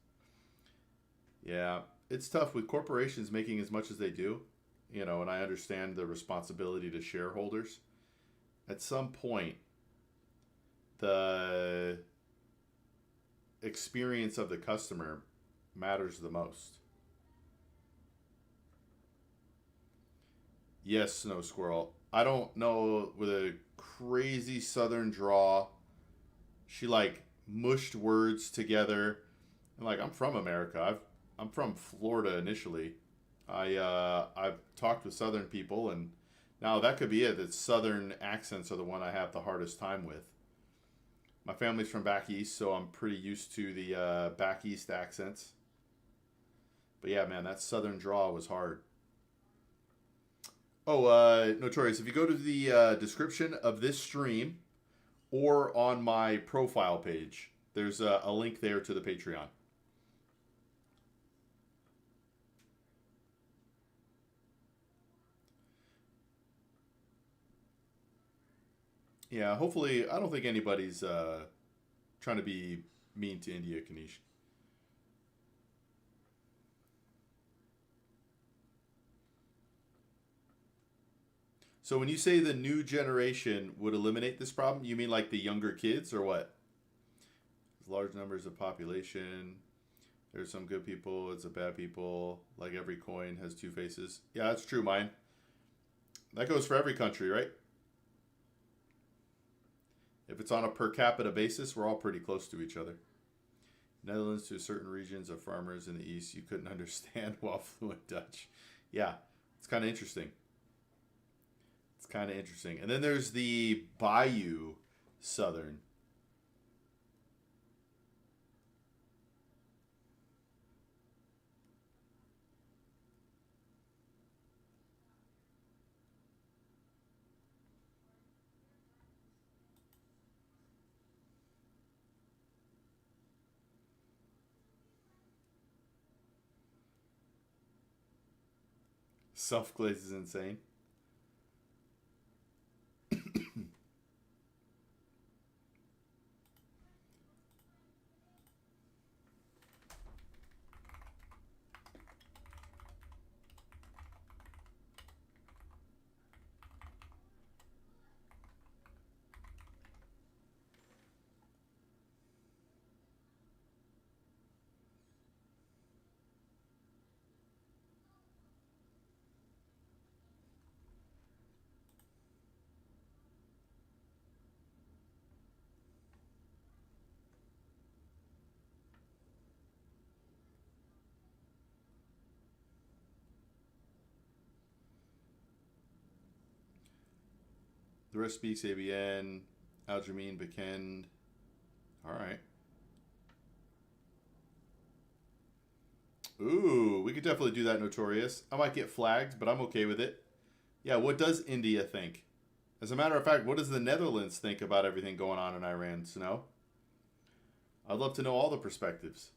Yeah, it's tough with corporations making as much as they do, you know, and I understand the responsibility to shareholders. At some point, the experience of the customer matters the most. Yes, Snow Squirrel. I don't know, with a crazy southern draw, she like mushed words together. And like, I'm from America. I'm from Florida initially. I've talked with southern people, and now that could be it. That southern accents are the one I have the hardest time with. My family's from back east, so I'm pretty used to the back east accents. But yeah, man, that southern draw was hard. Oh, Notorious, if you go to the description of this stream or on my profile page, there's a link there to the Patreon. Yeah, hopefully, I don't think anybody's trying to be mean to India, Kanish. So when you say the new generation would eliminate this problem, you mean like the younger kids or what? Large numbers of population. There's some good people, it's a bad people. Like every coin has two faces. Yeah, that's true, mine. That goes for every country, right? If it's on a per capita basis, we're all pretty close to each other. Netherlands to certain regions of farmers in the east you couldn't understand while fluent Dutch. Yeah, it's kind of interesting. It's kind of interesting. And then there's the Bayou Southern. Self glaze is insane. The rest speaks ABN, Aljamain, Bekend. All right. Ooh, we could definitely do that, Notorious. I might get flagged, but I'm okay with it. Yeah, what does India think? As a matter of fact, what does the Netherlands think about everything going on in Iran, Snow? I'd love to know all the perspectives.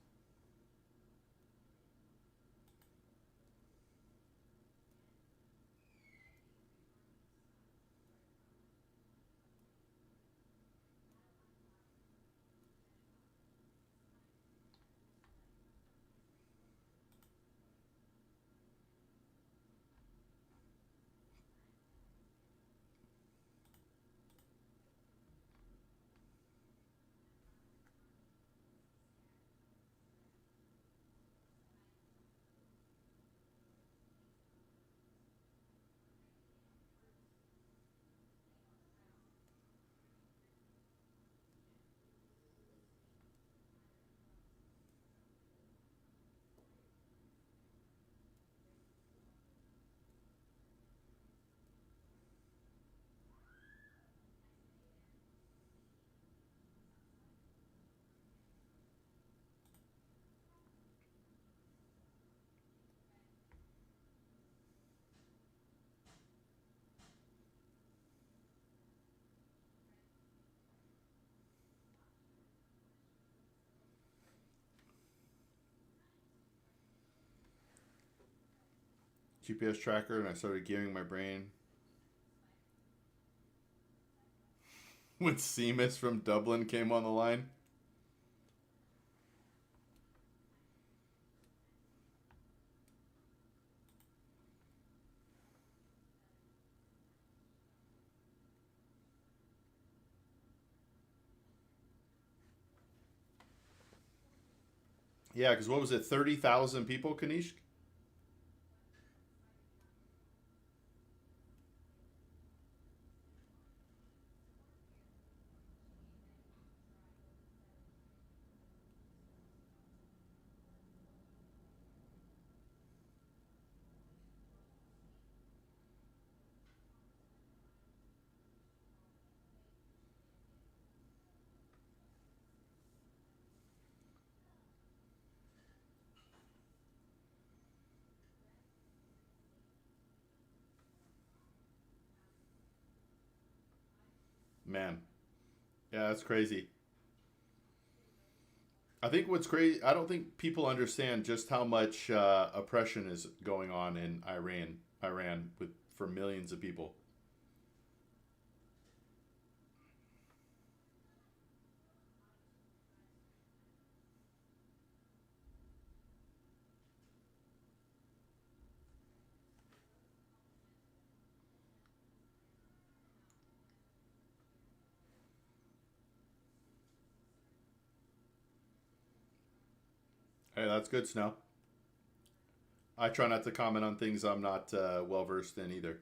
GPS tracker, and I started gearing my brain. When Seamus from Dublin came on the line. Yeah, because what was it, 30,000 people, Kanishk? Man, yeah, that's crazy. I think what's crazy, I don't think people understand just how much oppression is going on in Iran with for millions of people. Hey, that's good, Snow. I try not to comment on things I'm not well versed in either.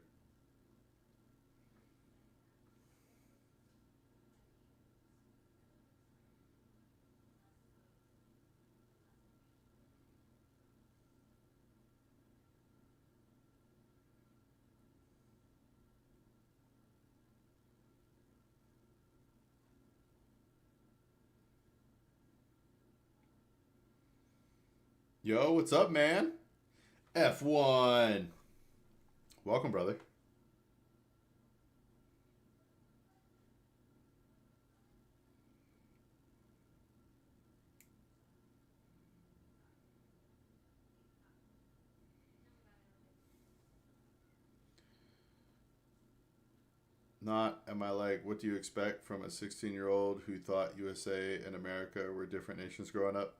Yo, what's up, man? F1. Welcome, brother. Not, am I like, what do you expect from a 16-year-old who thought USA and America were different nations growing up?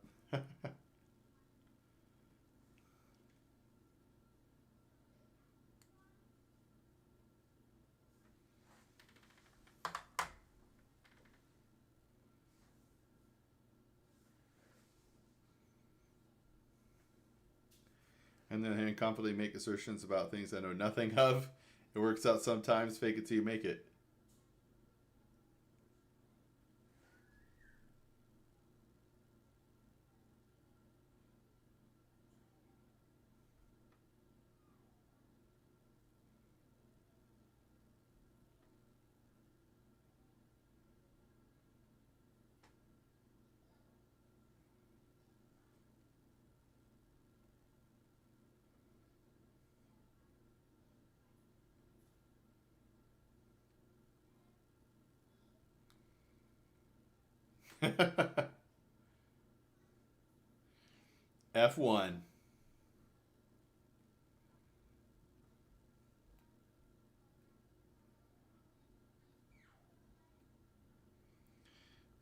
And then confidently make assertions about things I know nothing of. It works out sometimes. Fake it till you make it. F1.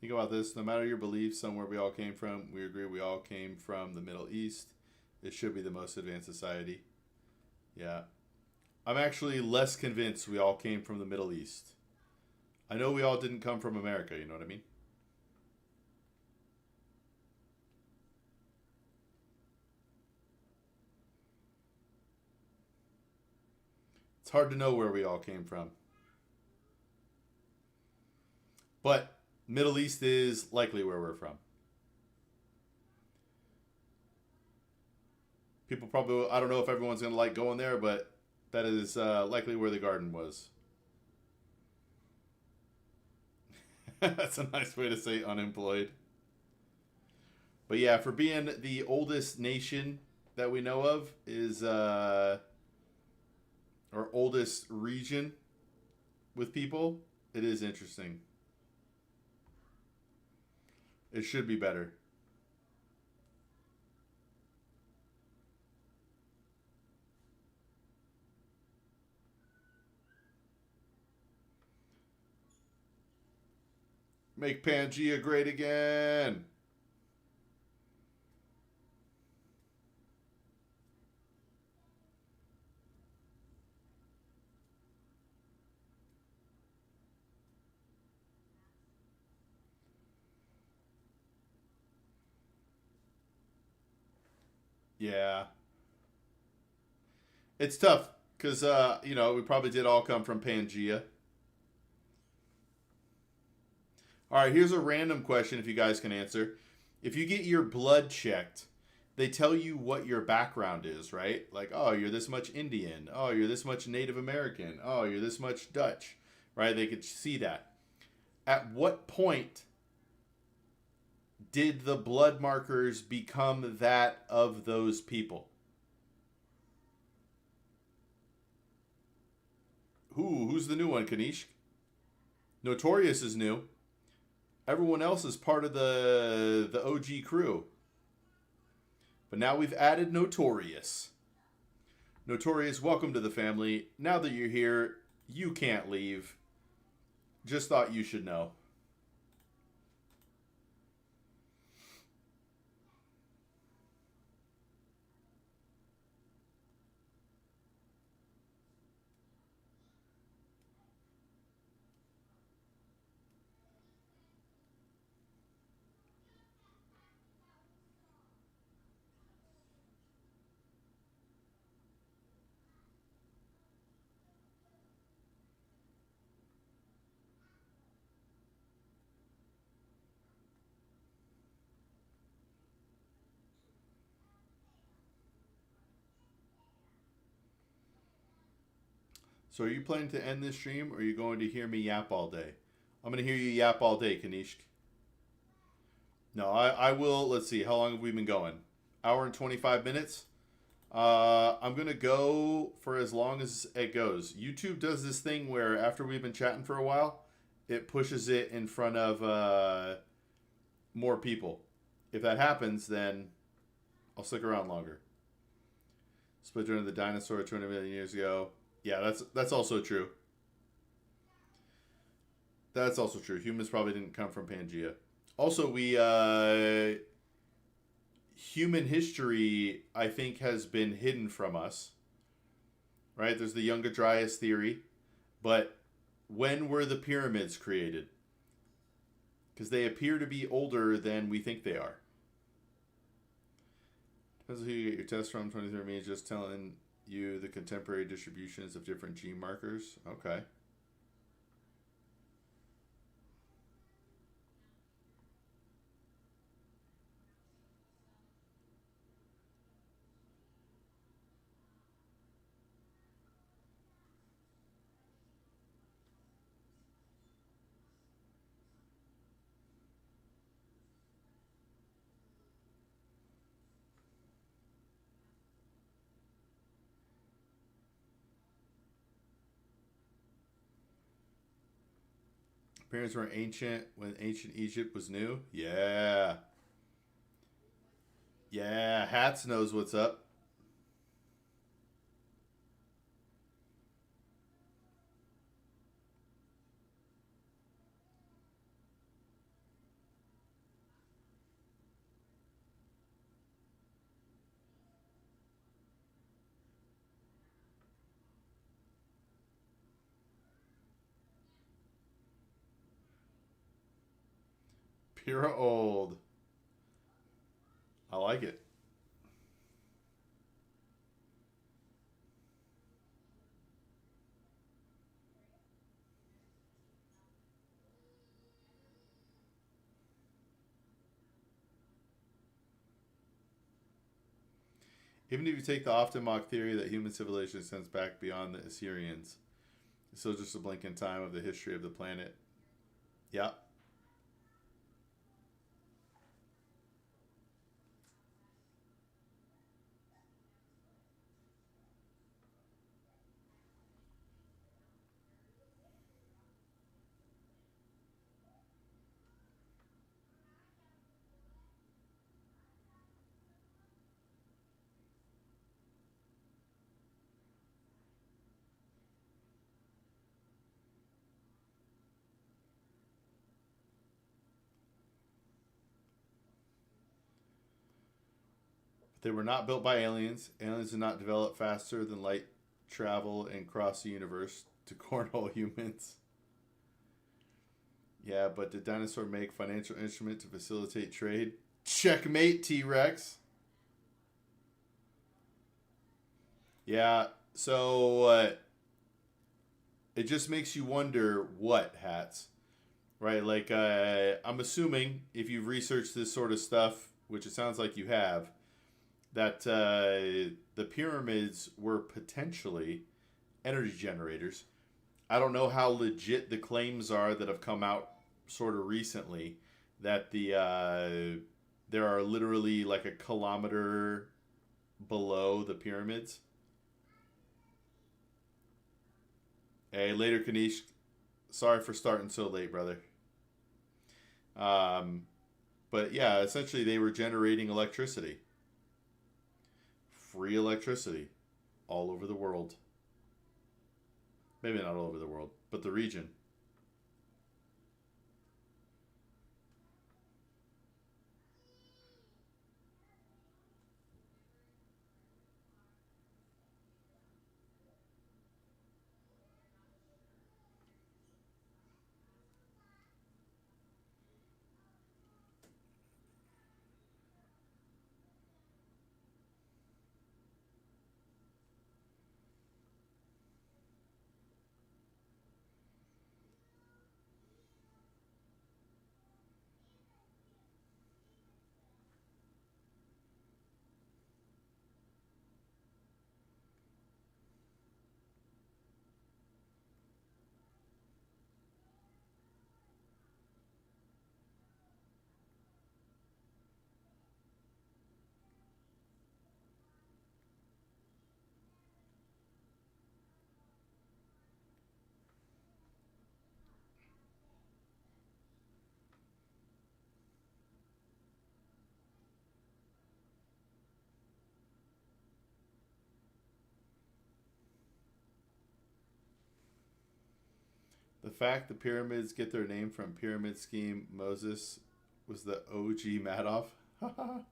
Think about this. No matter your beliefs, somewhere we all came from, we agree we all came from the Middle East. It should be the most advanced society. Yeah. I'm actually less convinced we all came from the Middle East. I know we all didn't come from America, you know what I mean? It's hard to know where we all came from. But Middle East is likely where we're from. People probably, I don't know if everyone's going to like going there, but that is likely where the garden was. That's a nice way to say unemployed. But yeah, for being the oldest nation that we know of is our oldest region with people, it is interesting. It should be better. Make Pangea great again. Yeah. It's tough because, we probably did all come from Pangea. All right, here's a random question if you guys can answer. If you get your blood checked, they tell you what your background is, right? Like, oh, you're this much Indian. Oh, you're this much Native American. Oh, you're this much Dutch, right? They could see that. At what point did the blood markers become that of those people? Who's the new one, Kanish? Notorious is new. Everyone else is part of the OG crew. But now we've added Notorious. Notorious, welcome to the family. Now that you're here, you can't leave. Just thought you should know. So are you planning to end this stream or are you going to hear me yap all day? I'm going to hear you yap all day, Kanishk. No, I will. Let's see. How long have we been going? Hour and 25 minutes? I'm going to go for as long as it goes. YouTube does this thing where after we've been chatting for a while, it pushes it in front of more people. If that happens, then I'll stick around longer. Split during the dinosaur 200 million years ago. Yeah, that's also true. That's also true. Humans probably didn't come from Pangea. Also, we human history, I think, has been hidden from us. Right? There's the Younger Dryas theory, but when were the pyramids created? Because they appear to be older than we think they are. Depends on who you get your test from. 23andMe is just telling you the contemporary distributions of different gene markers. Okay. Pyramids were ancient when ancient Egypt was new. Yeah. Yeah, Hats knows what's up. Pure old. I like it. Even if you take the often mocked theory that human civilization extends back beyond the Assyrians, it's still just a blink in time of the history of the planet. Yeah. They were not built by aliens. Aliens did not develop faster than light travel and cross the universe to cornhole humans. Yeah, but did dinosaur make financial instrument to facilitate trade? Checkmate, T Rex. Yeah, so it just makes you wonder what hats, right? Like, I'm assuming if you've researched this sort of stuff, which it sounds like you have, that the pyramids were potentially energy generators. I don't know how legit the claims are that have come out sort of recently that there are literally like a kilometer below the pyramids. Hey, later, Kanish. Sorry for starting so late, brother. Um, but yeah, essentially they were generating electricity, free electricity, all over the world. Maybe not all over the world, but the region. The fact the pyramids get their name from pyramid scheme Moses was the OG Madoff. Are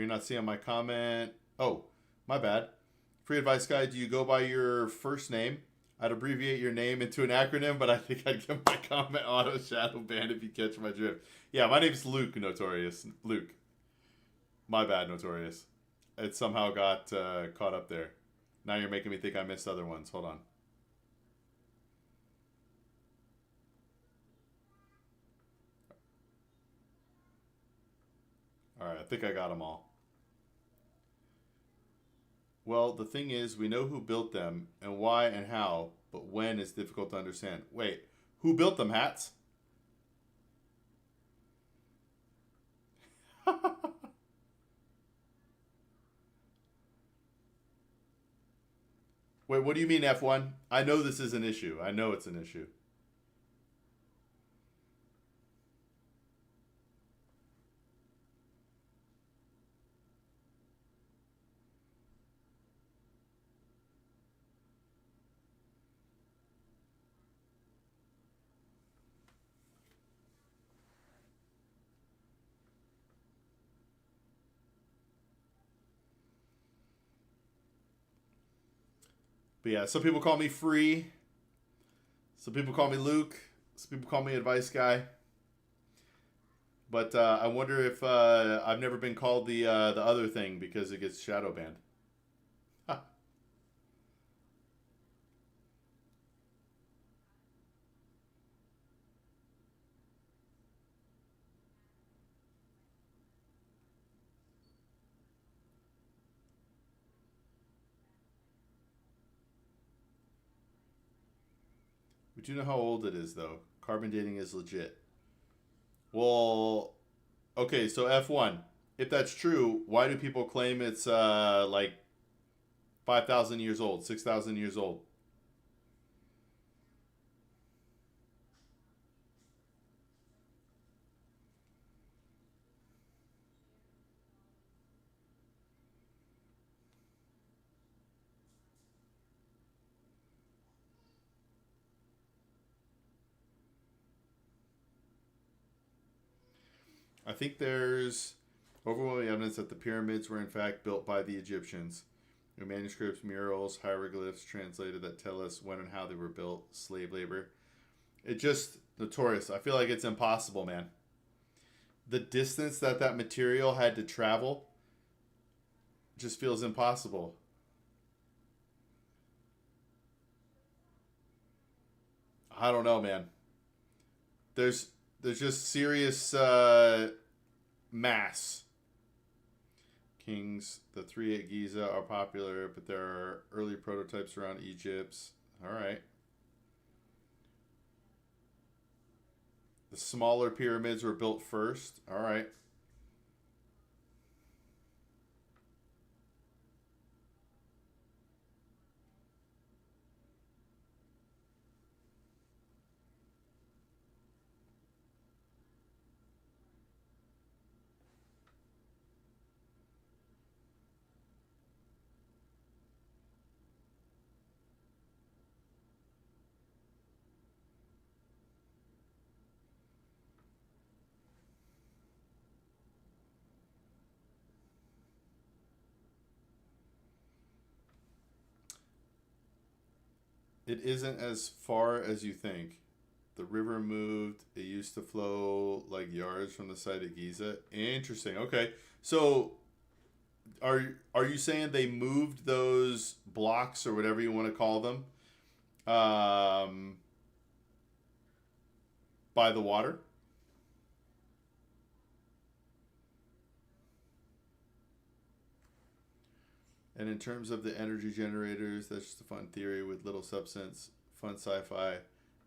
you not seeing my comment? Oh, my bad. Free advice guy, do you go by your first name? I'd abbreviate your name into an acronym, but I think I'd get my comment auto shadow banned if you catch my drift. Yeah, my name's Luke Notorious. Luke. My bad, Notorious. It somehow got caught up there. Now you're making me think I missed other ones. Hold on. All right, I think I got them all. Well, the thing is, we know who built them and why and how, but when is difficult to understand. Wait, who built them, Hats? Wait, what do you mean F1? I know this is an issue. I know it's an issue. But yeah, some people call me free. Some people call me Luke. Some people call me advice guy. But I wonder if I've never been called the other thing because it gets shadow banned. We do know how old it is though. Carbon dating is legit. Well, okay, so F1. If that's true, why do people claim it's like 5,000 years old, 6,000 years old? I think there's overwhelming evidence that the pyramids were in fact built by the Egyptians. There are manuscripts, murals, hieroglyphs translated that tell us when and how they were built, slave labor. It just notorious. I feel like it's impossible, man. The distance that that material had to travel just feels impossible. I don't know, man. There's there's just serious mass. Kings, the three at Giza are popular, but there are early prototypes around Egypt's. All right. The smaller pyramids were built first. All right. It isn't as far as you think. The river moved. It used to flow like yards from the site of Giza. Interesting. Okay. So are you saying they moved those blocks or whatever you want to call them um, by the water? And in terms of the energy generators, that's just a fun theory with little substance, fun sci-fi.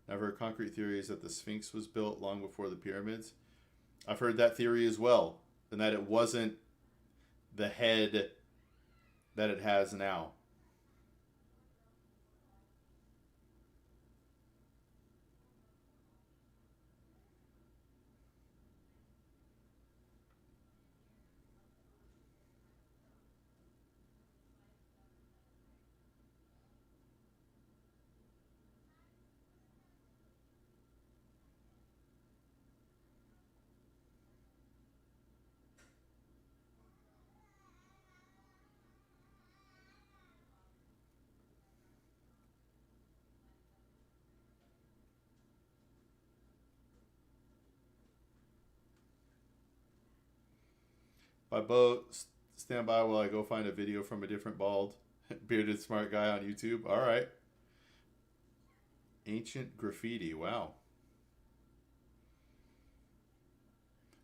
I've heard concrete theories that the Sphinx was built long before the pyramids. I've heard that theory as well, and that it wasn't the head that it has now. By boat, stand by while I go find a video from a different bald, bearded smart guy on YouTube. All right. Ancient graffiti. Wow.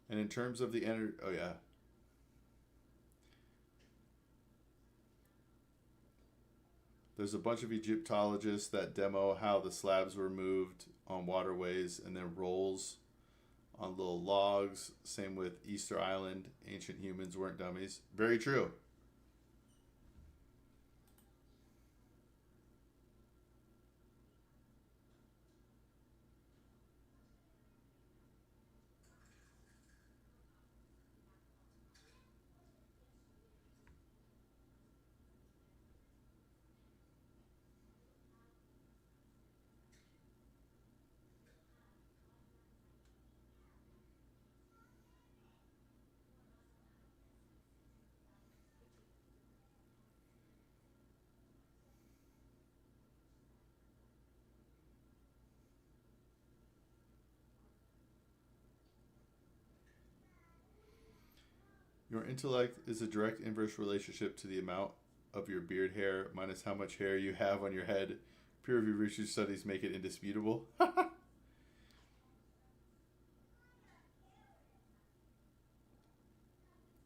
And in terms of the energy, oh yeah, there's a bunch of Egyptologists that demo how the slabs were moved on waterways and then rolls on little logs. Same with Easter Island. Ancient humans weren't dummies. Very true. Your intellect is a direct inverse relationship to the amount of your beard hair minus how much hair you have on your head. Peer-reviewed research studies make it indisputable.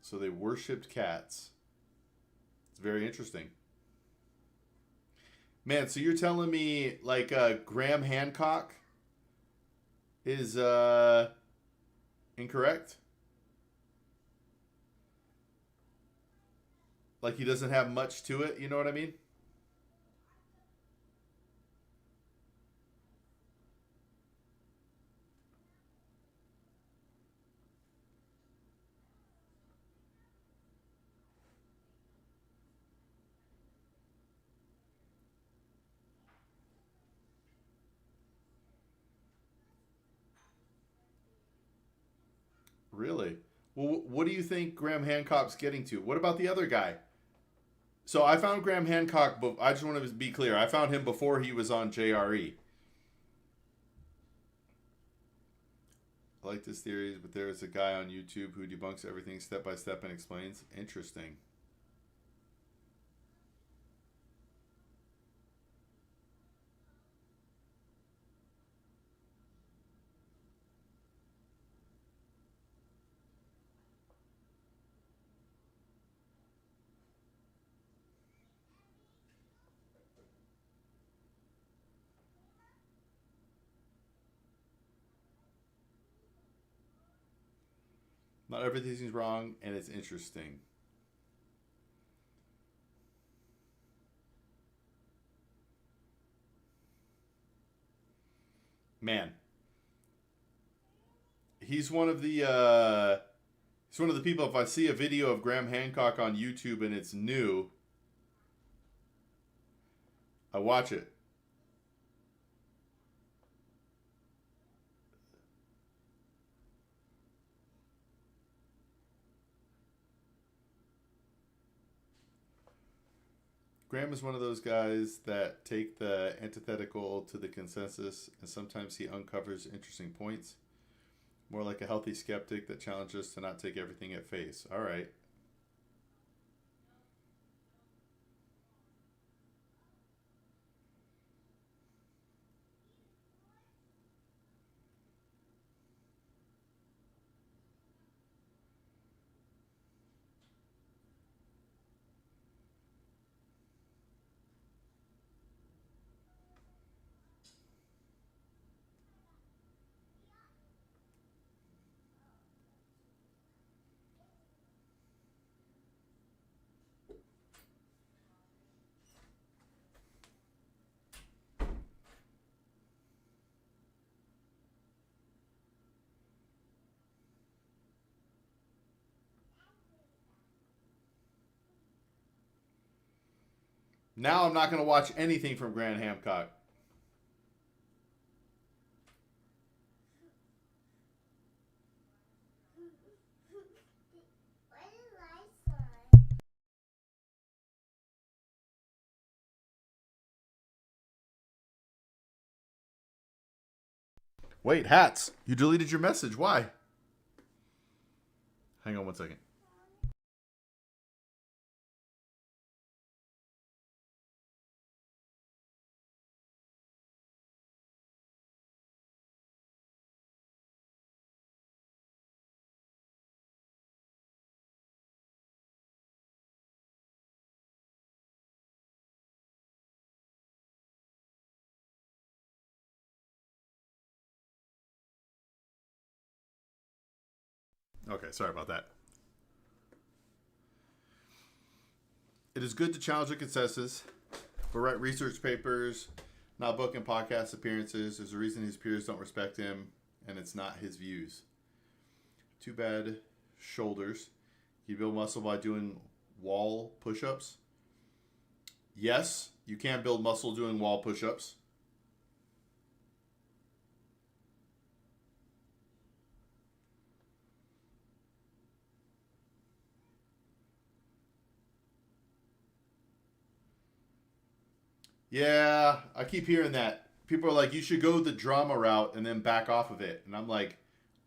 So they worshipped cats. It's very interesting. Man, so you're telling me like Graham Hancock is incorrect? Like he doesn't have much to it, you know what I mean? Really? Well, what do you think Graham Hancock's getting to? What about the other guy? So I found Graham Hancock, but I just want to be clear. I found him before he was on JRE. I like this theory, but there is a guy on YouTube who debunks everything step by step and explains. Interesting. Not everything's wrong, and it's interesting. Man, he's one of the he's one of the people. If I see a video of Graham Hancock on YouTube and it's new, I watch it. Graham is one of those guys that take the antithetical to the consensus, and sometimes he uncovers interesting points. More like a healthy skeptic that challenges to not take everything at face. All right. Now I'm not going to watch anything from Graham Hancock. Wait, hats. You deleted your message. Why? Hang on one second. Okay, sorry about that. It is good to challenge the consensus, but write research papers, not book and podcast appearances. There's a reason his peers don't respect him, and it's not his views. Too bad shoulders. You build muscle by doing wall push-ups. Yes, you can build muscle doing wall push-ups. Yeah, I keep hearing that. People are like, you should go the drama route and then back off of it. And I'm like,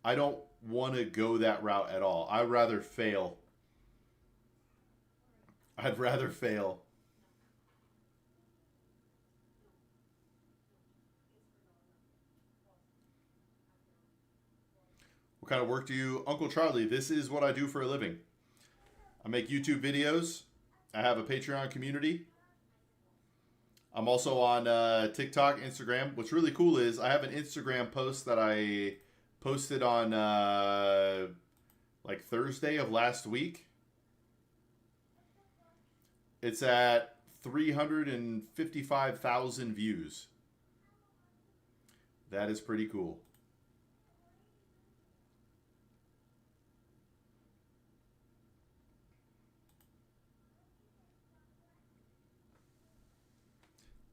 I don't want to go that route at all. I'd rather fail. I'd rather fail. What kind of work do you, Uncle Charlie? This is what I do for a living. I make YouTube videos. I have a Patreon community. I'm also on TikTok, Instagram. What's really cool is I have an Instagram post that I posted on like Thursday of last week. It's at 355,000 views. That is pretty cool.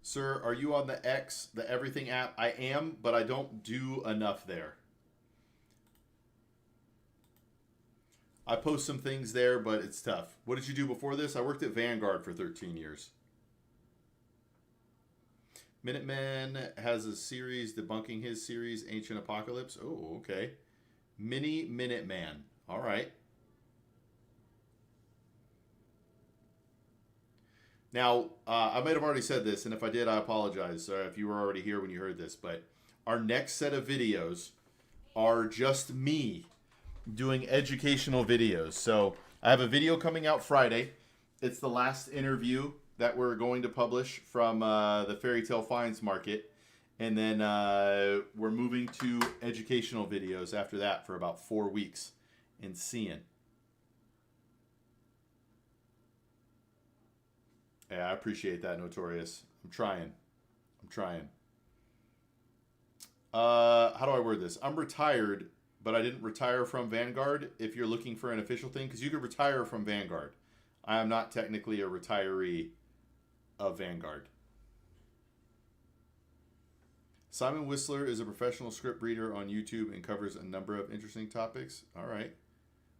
Sir, are you on the X, the Everything app? I am, but I don't do enough there. I post some things there, but it's tough. What did you do before this? I worked at Vanguard for 13 years. Minuteman has a series debunking his series, Ancient Apocalypse. Oh, okay. Mini Minuteman. All right. Now, I might have already said this, and if I did, I apologize if you were already here when you heard this, but our next set of videos are just me doing educational videos. So I have a video coming out Friday. It's the last interview that we're going to publish from the Fairy Tale Finds Market. And then we're moving to educational videos after that for about 4 weeks and seeing. Yeah, I appreciate that, Notorious. I'm trying. How do I word this? I'm retired, but I didn't retire from Vanguard if you're looking for an official thing, because you could retire from Vanguard. I am not technically a retiree of Vanguard. Simon Whistler is a professional script reader on YouTube and covers a number of interesting topics. All right.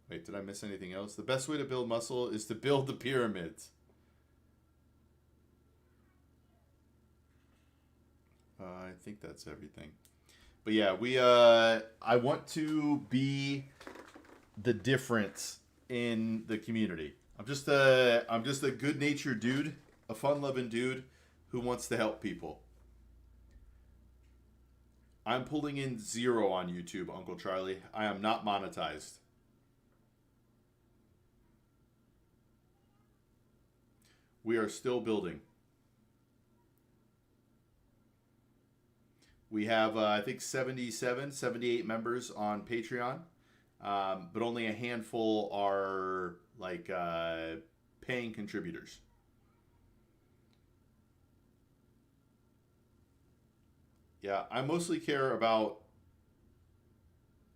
Wait, did I miss anything else? The best way to build muscle is to build the pyramids. I think that's everything. But yeah, I want to be the difference in the community. I'm just a good-natured dude, a fun-loving dude who wants to help people. I'm pulling in 0 on YouTube, Uncle Charlie. I am not monetized. We are still building. We have, I think, 77, 78 members on Patreon, but only a handful are, like, paying contributors. Yeah, I mostly care about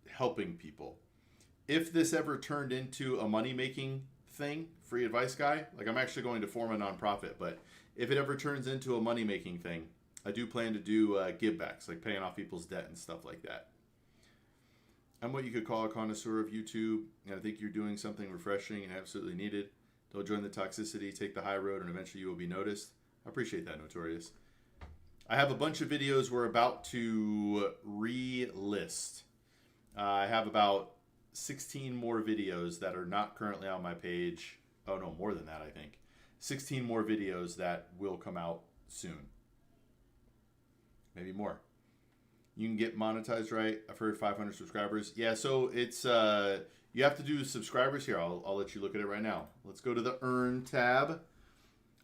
helping people. If this ever turned into a money-making thing, Free Advice Guy, like, I'm actually going to form a nonprofit, but if it ever turns into a money-making thing, I do plan to do give-backs, like paying off people's debt and stuff like that. I'm what you could call a connoisseur of YouTube, and I think you're doing something refreshing and absolutely needed. Don't join the toxicity, take the high road, and eventually you will be noticed. I appreciate that, Notorious. I have a bunch of videos we're about to relist. I have about 16 more videos that are not currently on my page. Oh, no, more than that, I think. 16 more videos that will come out soon. Maybe more. You can get monetized, right? I've heard 500 subscribers. Yeah, so it's you have to do subscribers here. I'll let you look at it right now. Let's go to the Earn tab.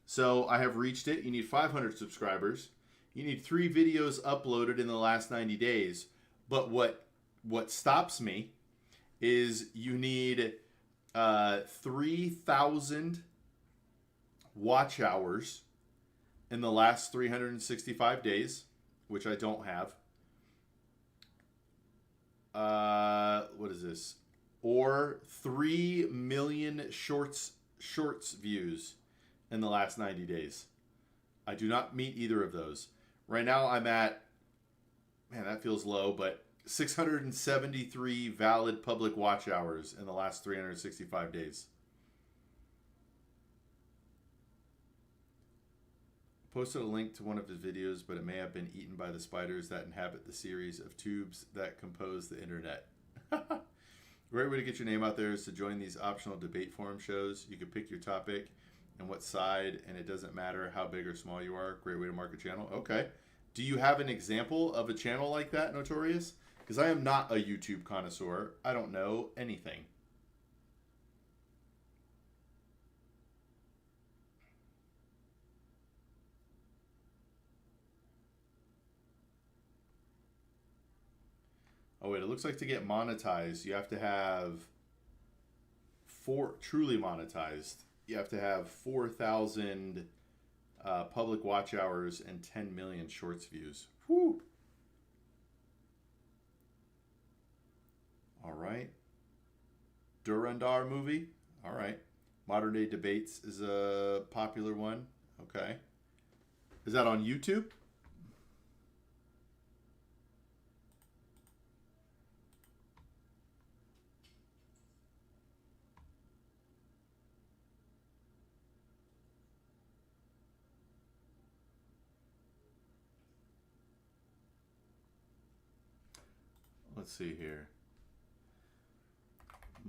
So I have reached it. You need 500 subscribers. You need 3 videos uploaded in the last 90 days. But what stops me is you need 3,000 watch hours in the last 365 days, which I don't have. What is this? Or 3 million shorts views in the last 90 days. I do not meet either of those. Right now I'm at, man, that feels low, but 673 valid public watch hours in the last 365 days. Posted a link to one of his videos, but it may have been eaten by the spiders that inhabit the series of tubes that compose the internet. Great way to get your name out there is to join these optional debate forum shows. You can pick your topic, and what side, and it doesn't matter how big or small you are. Great way to market channel. Okay. Do you have an example of a channel like that, Notorious? Because I am not a YouTube connoisseur. I don't know anything. Oh wait, it looks like to get monetized, you have to have truly monetized. You have to have 4,000 public watch hours and 10 million shorts views. Whew. All right. Durandar movie. All right. Modern Day Debates is a popular one. Okay. Is that on YouTube? Let's see here.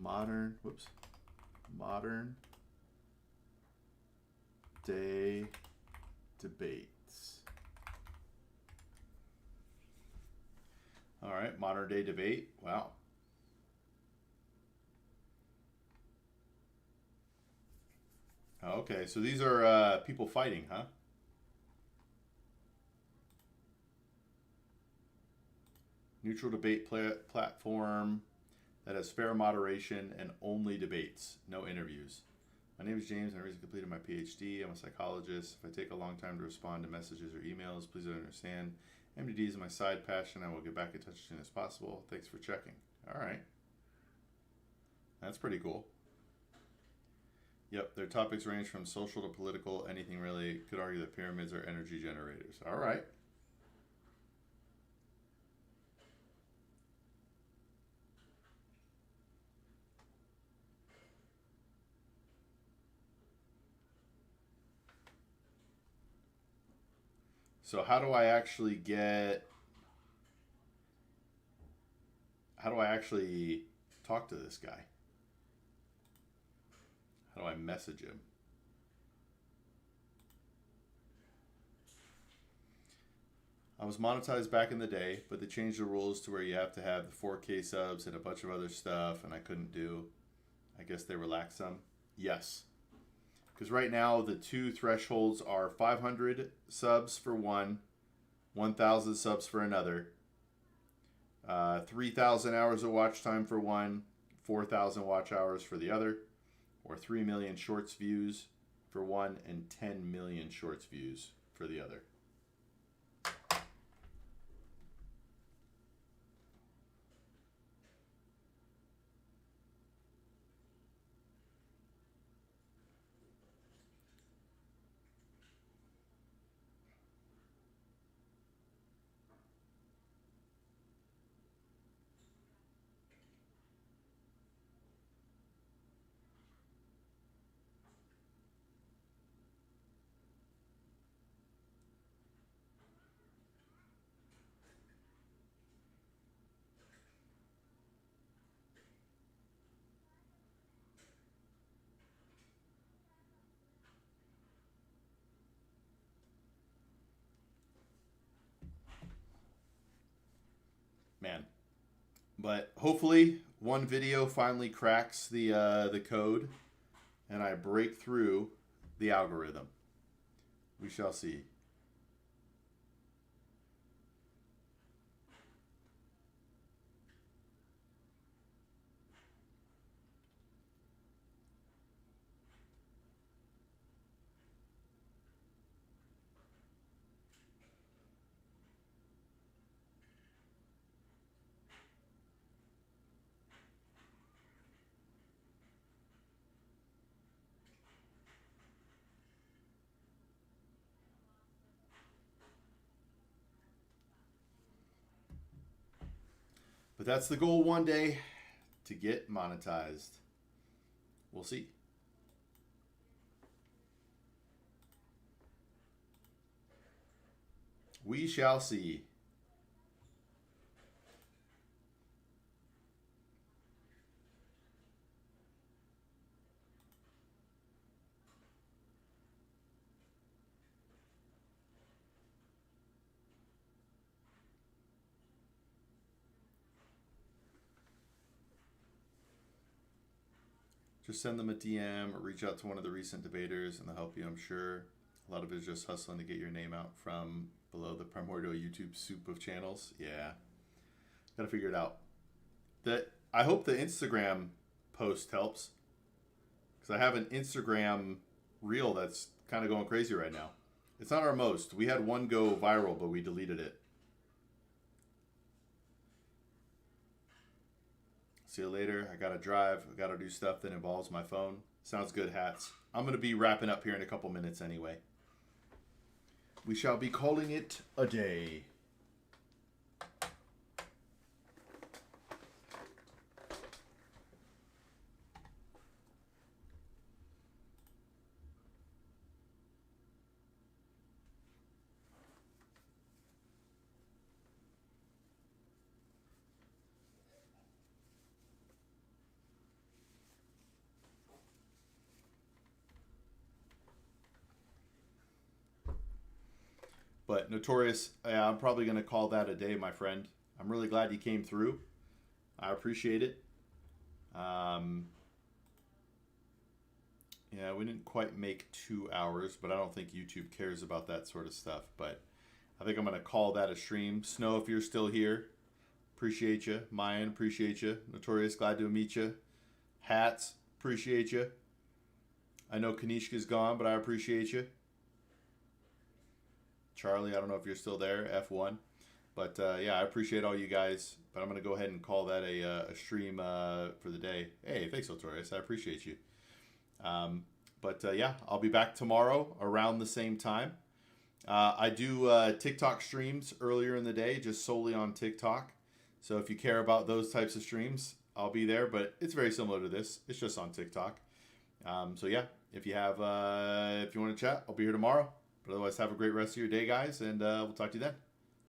Modern Day Debates. All right, Modern Day Debate. Wow. Okay, so these are people fighting, huh? Neutral debate platform that has fair moderation and only debates, no interviews. My name is James, and I recently completed my PhD. I'm a psychologist. If I take a long time to respond to messages or emails, please understand. MDD is my side passion. I will get back in touch as soon as possible. Thanks for checking. All right. That's pretty cool. Yep, their topics range from social to political, anything really. Could argue that pyramids are energy generators. All right. So how do I actually talk to this guy? How do I message him? I was monetized back in the day, but they changed the rules to where you have to have the 4K subs and a bunch of other stuff, and I couldn't do. I guess they relaxed some. Yes. Because right now the two thresholds are 500 subs for one, 1,000 subs for another, 3,000 hours of watch time for one, 4,000 watch hours for the other, or 3 million shorts views for one and 10 million shorts views for the other. Man. But hopefully one video finally cracks the code and I break through the algorithm. We shall see. But that's the goal one day, to get monetized. We'll see. We shall see. Just send them a DM or reach out to one of the recent debaters and they'll help you, I'm sure. A lot of it is just hustling to get your name out from below the primordial YouTube soup of channels. Yeah. Gotta figure it out. I hope the Instagram post helps. Because I have an Instagram reel that's kind of going crazy right now. It's not our most. We had one go viral, but we deleted it. See you later. I gotta drive. I gotta do stuff that involves my phone. Sounds good, Hats. I'm gonna be wrapping up here in a couple minutes anyway. We shall be calling it a day. But Notorious, I'm probably going to call that a day, my friend. I'm really glad you came through. I appreciate it. Yeah, we didn't quite make 2 hours, but I don't think YouTube cares about that sort of stuff. But I think I'm going to call that a stream. Snow, if you're still here, appreciate you. Mayan, appreciate you. Notorious, glad to meet you. Hats, appreciate you. I know Kanishka's gone, but I appreciate you. Charlie, I don't know if you're still there, F1. But yeah, I appreciate all you guys. But I'm going to go ahead and call that a stream for the day. Hey, thanks, Notorious. I appreciate you. But yeah, I'll be back tomorrow around the same time. I do TikTok streams earlier in the day, just solely on TikTok. So if you care about those types of streams, I'll be there. But it's very similar to this. It's just on TikTok. So yeah, if you want to chat, I'll be here tomorrow. But otherwise, have a great rest of your day, guys, and we'll talk to you then.